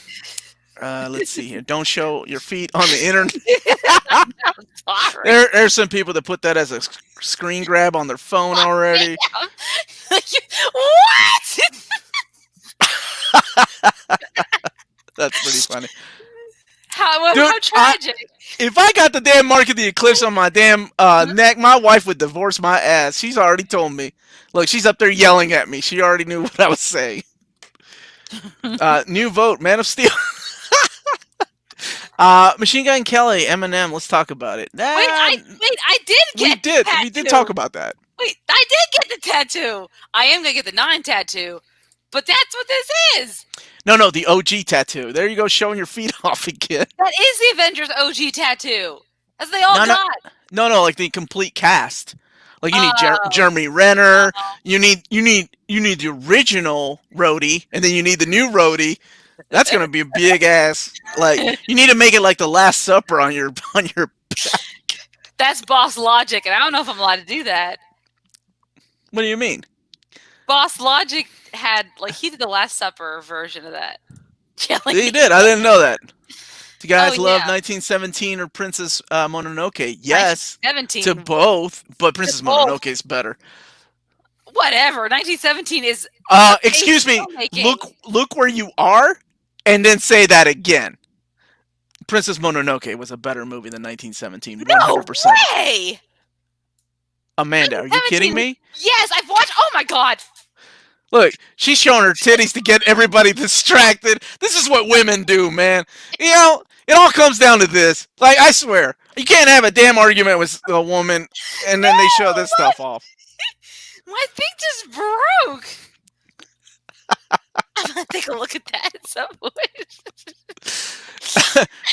Let's see here. Don't show your feet on the internet. Sorry. There's some people that put that as a screen grab on their phone already. What? That's pretty funny. How Dude, tragic. If I got the damn mark of the eclipse on my damn neck, my wife would divorce my ass. She's already told me. Look, she's up there yelling at me. She already knew what I was saying. New vote, Man of Steel. Machine Gun Kelly, Eminem. Let's talk about it. I did We did talk about that. Wait, I did get the tattoo. I am gonna get the 9 tattoo, but that's what this is. No, the OG tattoo. There you go, showing your feet off again. That is the Avengers OG tattoo, as they all got. No, like the complete cast. Like you need Jeremy Renner. You need the original Rhodey, and then you need the new Rhodey. That's gonna be a big ass. Like you need to make it like the Last Supper on your back. That's boss logic, and I don't know if I'm allowed to do that. What do you mean? Boss Logic had he did the Last Supper version of that. He did. I didn't know that. Do you guys love yeah. 1917 or Princess Mononoke? Yes, 1917 to both, but Princess Mononoke is better. Whatever. 1917 is. Excuse me. Look where you are, and then say that again. Princess Mononoke was a better movie than 1917. 100%. No way! Amanda, are you kidding me? Yes, I've watched. Oh my god! Look, she's showing her titties to get everybody distracted. This is what women do, man. You know, it all comes down to this. Like, I swear, you can't have a damn argument with a woman, and then they show this stuff off. My thing just broke. I'm gonna take a look at that at some point.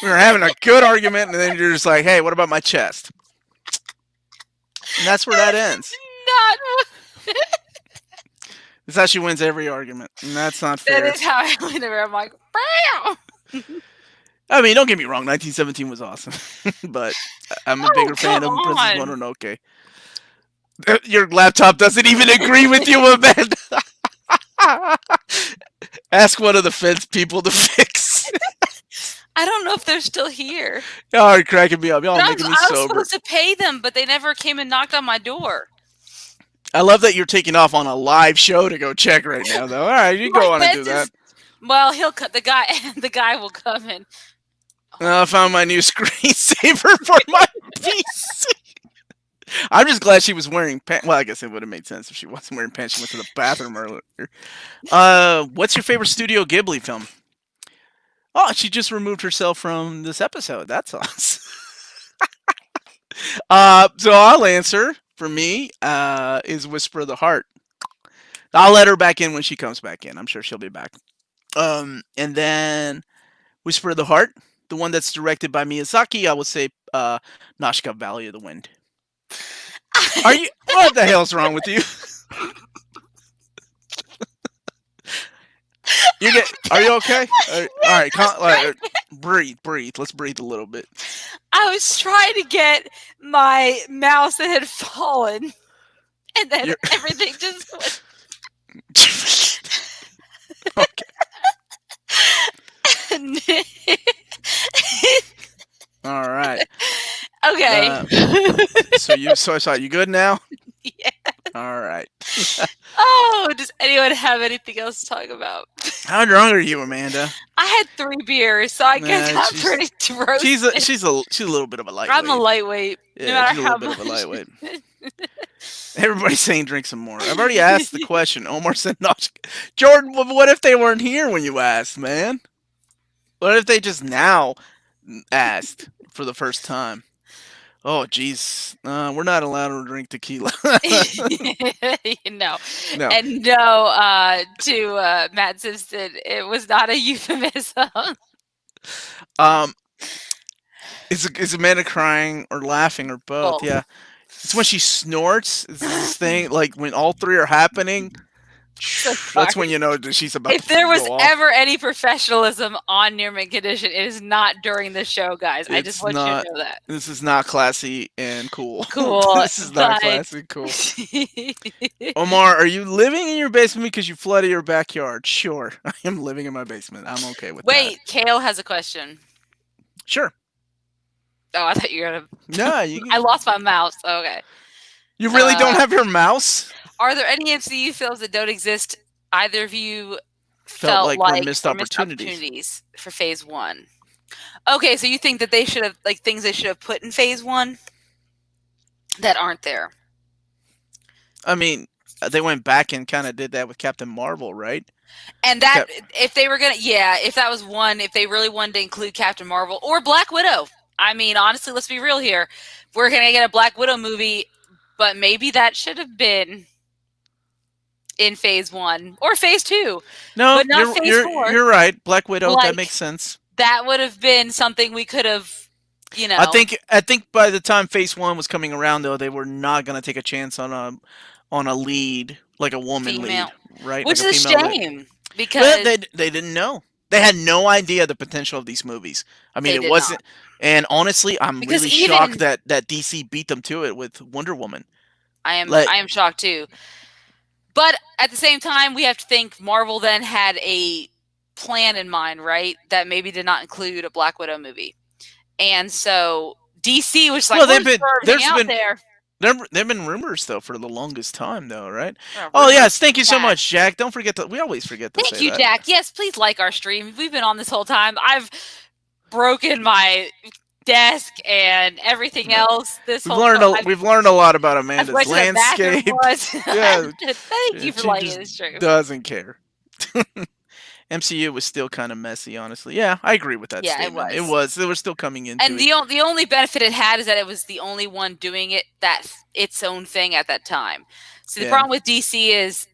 We were having a good argument, and then you're just like, "Hey, what about my chest?" And that's where that ends. That's how she wins every argument, and that's not fair. That is how I win every. I'm like, bam. I mean, don't get me wrong. 1917 was awesome, but I'm a bigger fan of Princess Mononoke. Your laptop doesn't even agree with you, Amanda. Ask one of the fence people to fix. I don't know if they're still here. Y'all are cracking me up. Y'all making me sober. I was supposed to pay them, but they never came and knocked on my door. I love that you're taking off on a live show to go check right now, though. All right, you go on and do that. Well, he'll cut the guy. The guy will come in. I found my new screensaver for my PC. I'm just glad she was wearing pants. Well, I guess it would have made sense if she wasn't wearing pants. She went to the bathroom earlier. What's your favorite Studio Ghibli film? Oh, she just removed herself from this episode. That's awesome. So I'll answer. For me, is Whisper of the Heart. I'll let her back in when she comes back in. I'm sure she'll be back. And then Whisper of the Heart, the one that's directed by Miyazaki, I would say Nausicaa Valley of the Wind. Are you? What the hell's wrong with you? Are you okay? All right, breathe. Let's breathe a little bit. I was trying to get my mouse that had fallen, and then everything just went. Okay. All right. Okay. So you good now? Yeah. All right. Does anyone have anything else to talk about? How drunk are you, Amanda? I had 3 beers, so I guess I'm pretty roasted. She's a little bit of a lightweight. I'm a lightweight. Yeah, no matter she's a how little much. bit of a lightweight. Everybody's saying drink some more. I've already asked the question. Omar said no. Jordan, what if they weren't here when you asked, man? What if they just now asked for the first time? Oh, jeez. We're not allowed to drink tequila. No. No. And no, to Matt Simpson, it was not a euphemism. Um, is Amanda crying or laughing or both? Both. Yeah. It's when she snorts. This is this thing like when all three are happening. So That's when sorry. you know that she's about If to there was go off. ever any professionalism on near mint condition, it is not during the show, guys. I just It's want you to not. know that. This is not classy and cool. Cool, This is not but classy and cool. Omar, are you living in your basement because you flooded your backyard? Sure, I am living in my basement. I'm okay with that. wait, Kale has a question. Sure. Oh, I thought you were gonna. No, I lost my mouse. Okay. You really don't Uh, have your mouse? Are there any MCU films that don't exist either of you Felt felt like were like missed were missed opportunities. opportunities for Phase One? Okay, so you think that they should have like things they should have put in Phase One that aren't there? I mean, they went back and kind of did that with Captain Marvel, right? And that Cap- if they were gonna, yeah, if that was one, if they really wanted to include Captain Marvel or Black Widow. I mean, honestly, let's be real here. We're gonna get a Black Widow movie, but maybe that should have been in Phase One or Phase Two, No, but not Phase Four. you're right. Black Widow, that Like makes sense. that would have been something we could have, you know. I think by the time Phase 1 was coming around though, they were not going to take a chance on a lead, like a woman lead, Female, right? which Like a is a female lead. shame But because they didn't know. They had no idea the potential of these movies. I mean, they it did not. wasn't. And honestly, I'm Because really even shocked that DC beat them to it with Wonder Woman. I am Like, I am shocked too. But at the same time, we have to think Marvel then had a plan in mind, right? That maybe did not include a Black Widow movie, and so DC was like, well, "We'll just throw everything out there." there've been rumors though for the longest time though, right? Oh, Oh rumors yes, thank you so that. much, Jack. Don't forget to. We always forget to Thank say you, that. Jack. Yes, please like our stream. We've been on this whole time. I've broken my desk and everything else. This We've whole learned time. we've learned a lot about I've Amanda's went to the bathroom landscape. once. Yeah, Thank you for she liking just the stream. doesn't care. MCU was still kind of messy, honestly. Yeah, I agree with that Yeah, statement. it was. They were still coming into And it. the only benefit it had is that it was the only one doing it its own thing at that time. So the Yeah. problem with DC is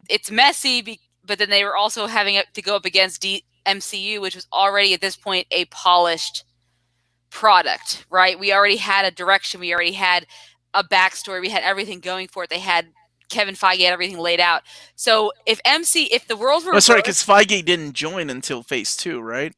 it's messy, but then they were also having it to go up against MCU, which was already at this point a polished product, right? We already had a direction, we already had a backstory, we had everything going for it. They had Kevin Feige had everything laid out. So if the world were Oh, sorry, because Feige didn't join until Phase 2, right?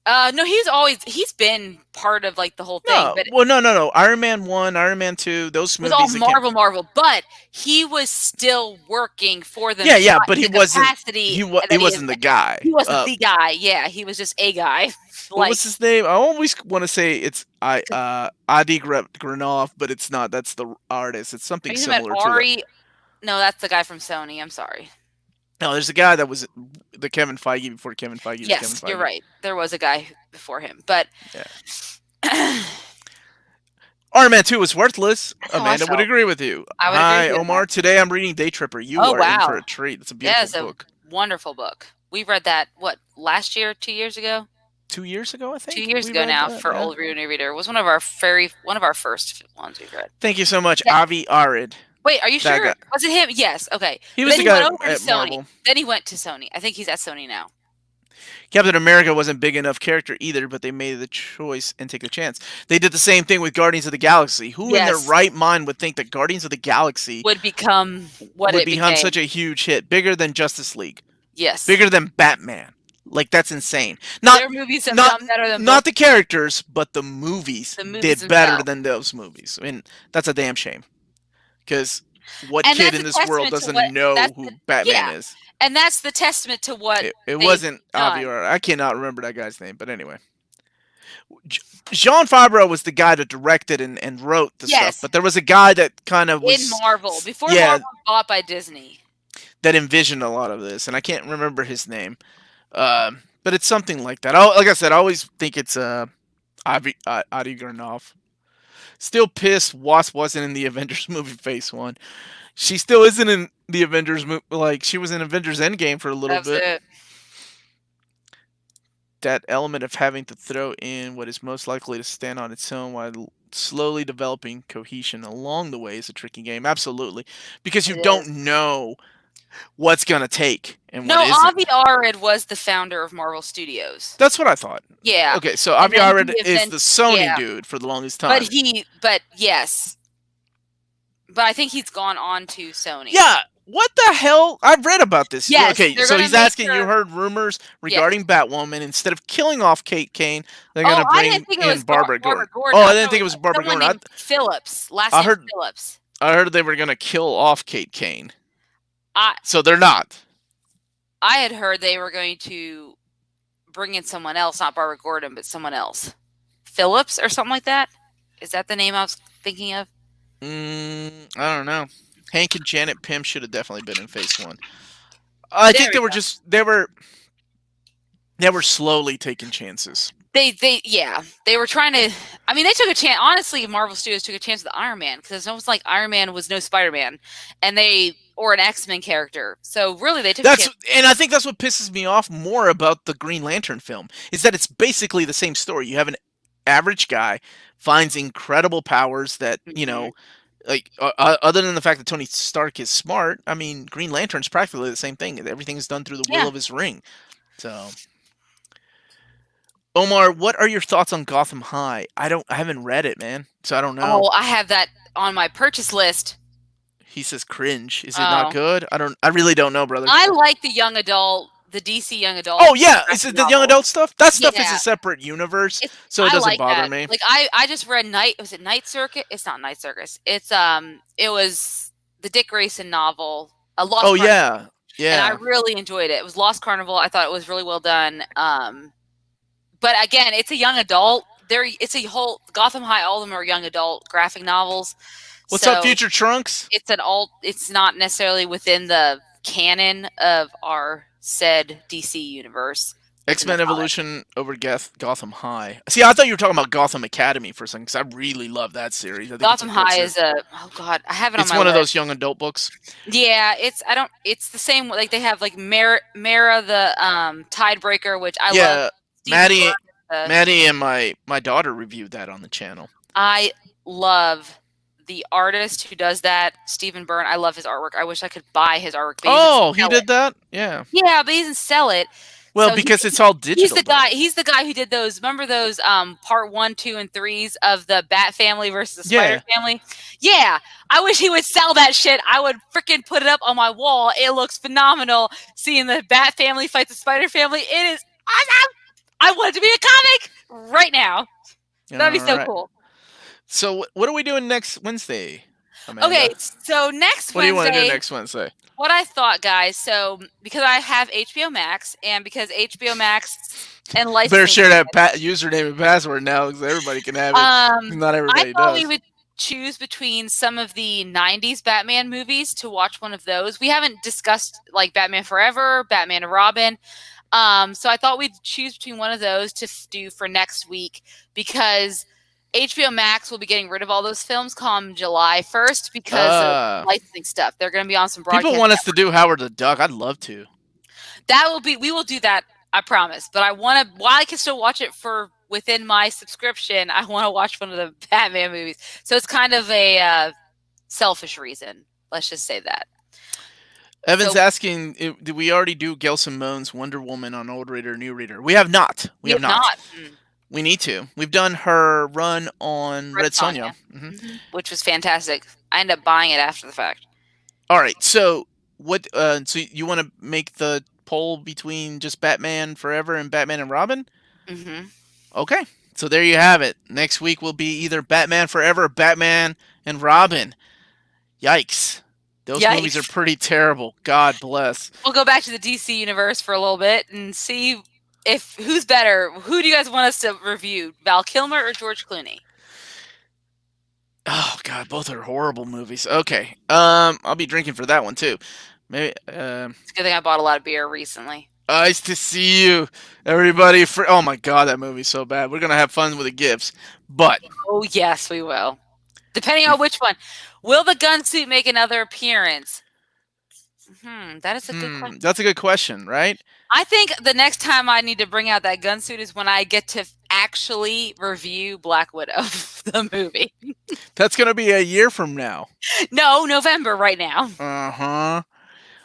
no, he's been part of like the whole thing, No, but well, no. Iron Man 1, Iron Man 2, those it was movies. all Marvel, but he was still working for them. Yeah, not but in he the wasn't. capacity He that wasn't the guy. He wasn't the guy. Yeah, he was just a guy. What was his name? I always want to say it's Adi Granov, but it's not. That's the artist. It's something similar to Ari? No, that's the guy from Sony. I'm sorry. No, there's a guy that was the Kevin Feige before Kevin Feige. Yes, was Kevin Feige. you're right. There was a guy before him, but yeah. Iron Man 2 was worthless. Amanda would agree with you. I would Hi, agree with Omar. Today I'm reading Day Tripper. You are in for a treat. It's a beautiful book. Wonderful book. We read that last year, 2 years ago. 2 years ago, I think. 2 years ago now for Old Reader. It was one of our first ones we read. Thank you so much, Avi Arid. Wait, are you sure? Guy. Was it him? Yes. Okay. He was the guy at Sony. Marvel. Then he went to Sony. I think he's at Sony now. Captain America wasn't big enough character either, but they made the choice and take the chance. They did the same thing with Guardians of the Galaxy. Who in their right mind would think that Guardians of the Galaxy would become such a huge hit, bigger than Justice League? Yes. Bigger than Batman. Like, that's insane. Their movies have done better than not the characters, but the movies did better than those movies. I mean, that's a damn shame. Because what kid in this world doesn't know who Batman is? And that's the testament to what it wasn't Avi. I cannot remember that guy's name, but anyway. Jon Favreau was the guy that directed and wrote the stuff, but there was a guy that kind of was in Marvel before Marvel was bought by Disney that envisioned a lot of this, and I can't remember his name, but it's something like that. Like I said, I always think it's Adi Granov. Still pissed Wasp wasn't in the Avengers movie Phase 1. She still isn't in the Avengers movie. Like, she was in Avengers Endgame for a little bit. It. That element of having to throw in what is most likely to stand on its own while slowly developing cohesion along the way is a tricky game. Absolutely, because you It don't is. know what's gonna take and what No, isn't. Avi Arad was the founder of Marvel Studios. That's what I thought. Yeah, Okay, so and Avi then Arad he is the eventually, Sony yeah, dude for the longest time. but yes, but I think he's gone on to Sony. Yeah, what the hell? I've read about this. Yes, Okay, they're so gonna he's make asking. You her. heard rumors Yes. regarding Batwoman. Instead of killing off Kate Kane, they're Oh, gonna I didn't bring think it in was Barbara Barbara Gordon. Gordon. Oh, I I didn't thought think it it was was Barbara someone Gordon. named Phillips. Last I name heard. Phillips. I heard they were gonna kill off Kate Kane. I So they're not. I had heard they were going to bring in someone else, not Barbara Gordon, but someone else. Phillips or something like that? Is that the name I was thinking of? I don't know. Hank and Janet Pym should have definitely been in Phase One. I There think we go. they were slowly taking chances. They were trying to. I mean, they took a chance. Honestly, Marvel Studios took a chance with Iron Man because it's almost like Iron Man was no Spider Man, or an X-Men character. So really, they took a chance. And I think that's what pisses me off more about the Green Lantern film is that it's basically the same story. You have an average guy finds incredible powers that Mhm. like other than the fact that Tony Stark is smart. I mean, Green Lantern's practically the same thing. Everything is done through the will Yeah. of his ring. So, Omar, what are your thoughts on Gotham High? I haven't read it, man, so I don't know. Oh, I have that on my purchase list. He says cringe. Is it not Oh, good? I really don't know, brother. I like the DC young adult Oh yeah, is graphic it the young novels. adult stuff? That stuff is a Yeah, separate universe, it's so it I doesn't like bother that. me. Like I just read Night Circuit? It's not Night Circus. It was the Dick Grayson novel, A Oh Lost Carnival, yeah, and I yeah. really enjoyed it. It was Lost Carnival. I thought it was really well done. But again, it's a young adult. It's a whole Gotham High. All of them are young adult graphic novels. What's up, So Future Trunks? it's not necessarily within the canon of our said DC universe. X Within the Men comic. Evolution over Gotham High. See, I thought you were talking about Gotham Academy for a second because I really love that series. I think it's a Gotham good High series. is oh god, I have it on It's my one of list. those young adult books. Yeah, it's the same. Like they have like Mara the Tidebreaker, which I love. Yeah, Stephen Maddie, Byrne, Maddie, and my daughter reviewed that on the channel. I love the artist who does that, Stephen Byrne. I love his artwork. I wish I could buy his artwork. But Oh, he sell did it. that. Yeah. Yeah, but he doesn't sell it. Well, So because it's all digital. he's the guy. He's the guy who did those. Remember those part 1, 2, and 3s of the Bat family versus the Spider family? Yeah, I wish he would sell that shit. I would freaking put it up on my wall. It looks phenomenal. Seeing the Bat family fight the Spider family. It is awesome. I want it to be a comic right now. That'd be so cool. So, what are we doing next Wednesday, Amanda? Okay, so next What do you want to do Wednesday, next Wednesday? what I thought, guys. So because I have HBO Max, and because HBO Max and licensing, Better share that username and password now because everybody can have it. Not I everybody thought does. we would choose between some of the 90s Batman movies to watch one of those. We haven't discussed like Batman Forever, Batman and Robin. So I thought we'd choose between one of those to do for next week because HBO Max will be getting rid of all those films come July 1st because of licensing stuff. They're going to be on some broadcast. People want us to do Howard the Duck. I'd love to. We will do that, I promise. But while I can still watch it for within my subscription, I want to watch one of the Batman movies. So it's kind of a selfish reason. Let's just say that. Evan's asking, did we already do Gail Simone's Wonder Woman on Old Reader, New Reader? We have not. We have not. We need to. We've done her run on Red Sonja. Which was fantastic. I ended up buying it after the fact. All right. So what? So you want to make the poll between just Batman Forever and Batman and Robin? Mm-hmm. Okay. So there you have it. Next week will be either Batman Forever or Batman and Robin. Yikes. Those movies are pretty terrible. God bless. We'll go back to the DC universe for a little bit and see who's better. Who do you guys want us to review? Val Kilmer or George Clooney? Oh God, both are horrible movies. Okay. I'll be drinking for that one too. Maybe it's a good thing I bought a lot of beer recently. Nice to see you, everybody. Oh my God, that movie's so bad. We're gonna have fun with the gifts, but oh yes, we will. Depending on which one. Will the gun suit make another appearance? That is a good question. That's a good question, right? I think the next time I need to bring out that gun suit is when I get to actually review Black Widow, the movie. That's gonna be a year from now. No, November right now. Uh huh.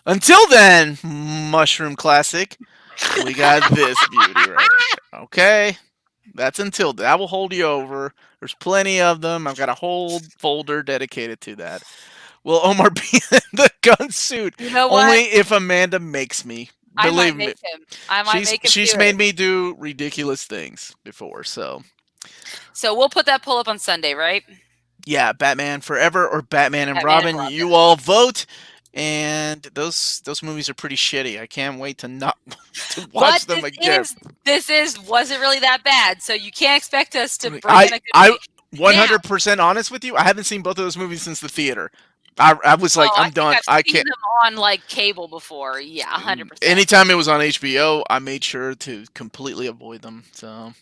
Until then, Mushroom Classic, we got this beauty right here. Okay, that's until that will hold you over. There's plenty of them. I've got a whole folder dedicated to that. Will Omar be in the gun suit? You know Only what? if Amanda makes me. I Believe might me, make him. I might she's make him she's do made it. me do ridiculous things before. So So we'll put that poll up on Sunday, right? yeah, Batman Forever or Batman and Batman and Robin. Robin. You all vote. And those movies are pretty shitty. I can't wait to not to watch But them again. this is wasn't really that bad. So you can't expect us to bring I in a good I movie. Now, 100% honest with you. I haven't seen both of those movies since the theater. I was like, oh, I I'm think done. I've I seen can't. them on like cable before. Yeah, 100%. Anytime it was on HBO, I made sure to completely avoid them. So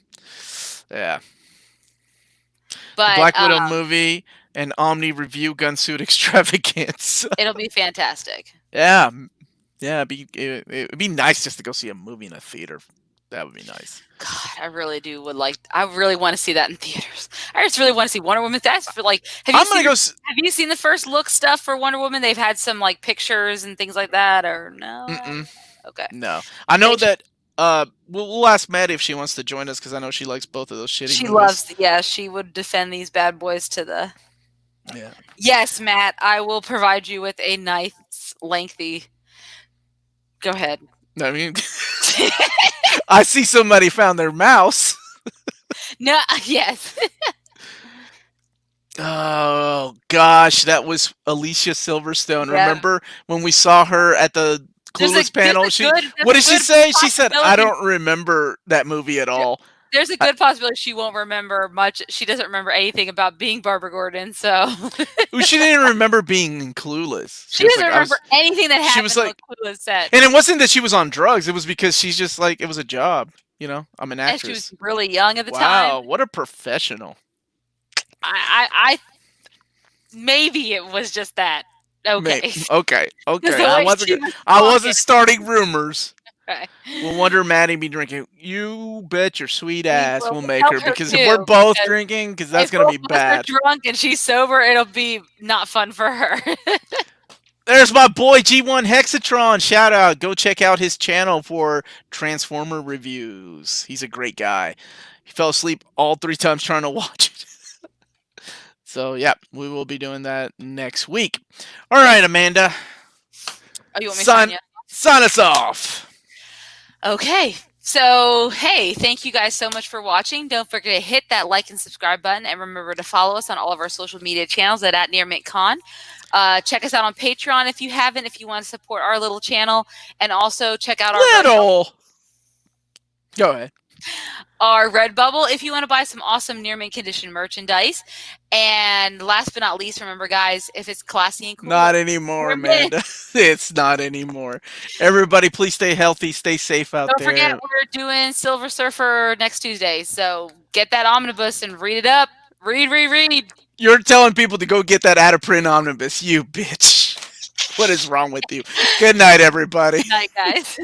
yeah, the But Black Widow movie and Omni review gunsuit extravaganza. it'll be fantastic. Yeah, yeah. It'd be nice just to go see a movie in a theater. That would be nice. God, I really do would like. I really want to see that in theaters. I just really want to see Wonder Woman. That's for like. Have you I'm gonna seen? go. Have you seen the first look stuff for Wonder Woman? They've had some like pictures and things like that, or no? Mm-mm. Okay. No, I know They should- that. We'll ask Matt if she wants to join us because I know she likes both of those shitty She movies. loves. Yeah, she would defend these bad boys to the. Yeah. Yes, Matt. I will provide you with a nice, lengthy. Go ahead. I mean, I see somebody found their mouse. No. Yes. Oh gosh, that was Alicia Silverstone. Yeah. Remember when we saw her at the Clueless panel? What did she say? She said, "I don't remember that movie at all." There's a good possibility she won't remember much. She doesn't remember anything about being Barbara Gordon, so She didn't even remember being in Clueless. she was doesn't like, remember anything that she happened was on like- the Clueless set. and it wasn't that she was on drugs. It was because she's just like it was a job. You know, I'm an And actress. she was really young at the Wow, time. what a professional. I maybe it was just that. Okay. Okay. Because the I way she was wasn't talking. starting rumors. Okay. We'll wonder Maddie be drinking. You bet your sweet We ass will we'll make help her her because if we're too, both because drinking, because that's If gonna be both of us are bad. drunk and she's sober, it'll be not fun for her. There's my boy G1 Hexatron. Shout out. Go check out his channel for Transformer reviews. He's a great guy. He fell asleep all 3 times trying to watch it. So yeah, we will be doing that next week. All right, Amanda. Oh, you want me to sign you? Sign us off. Okay. So, hey, thank you guys so much for watching. Don't forget to hit that like and subscribe button. And remember to follow us on all of our social media channels at NearMintCon. Check us out on Patreon if you haven't, if you want to support our little channel. And also check out Go ahead. our Redbubble if you want to buy some awesome Near Mint condition merchandise. And last but not least, remember, guys, if it's classy and cool. Not anymore, Amanda. It's not anymore. Everybody, please stay healthy, stay safe out there. Don't forget, we're doing Silver Surfer next Tuesday. So get that omnibus and read it up. Read. You're telling people to go get that out of print omnibus, you bitch. What is wrong with you? Good night, everybody. Good night, guys.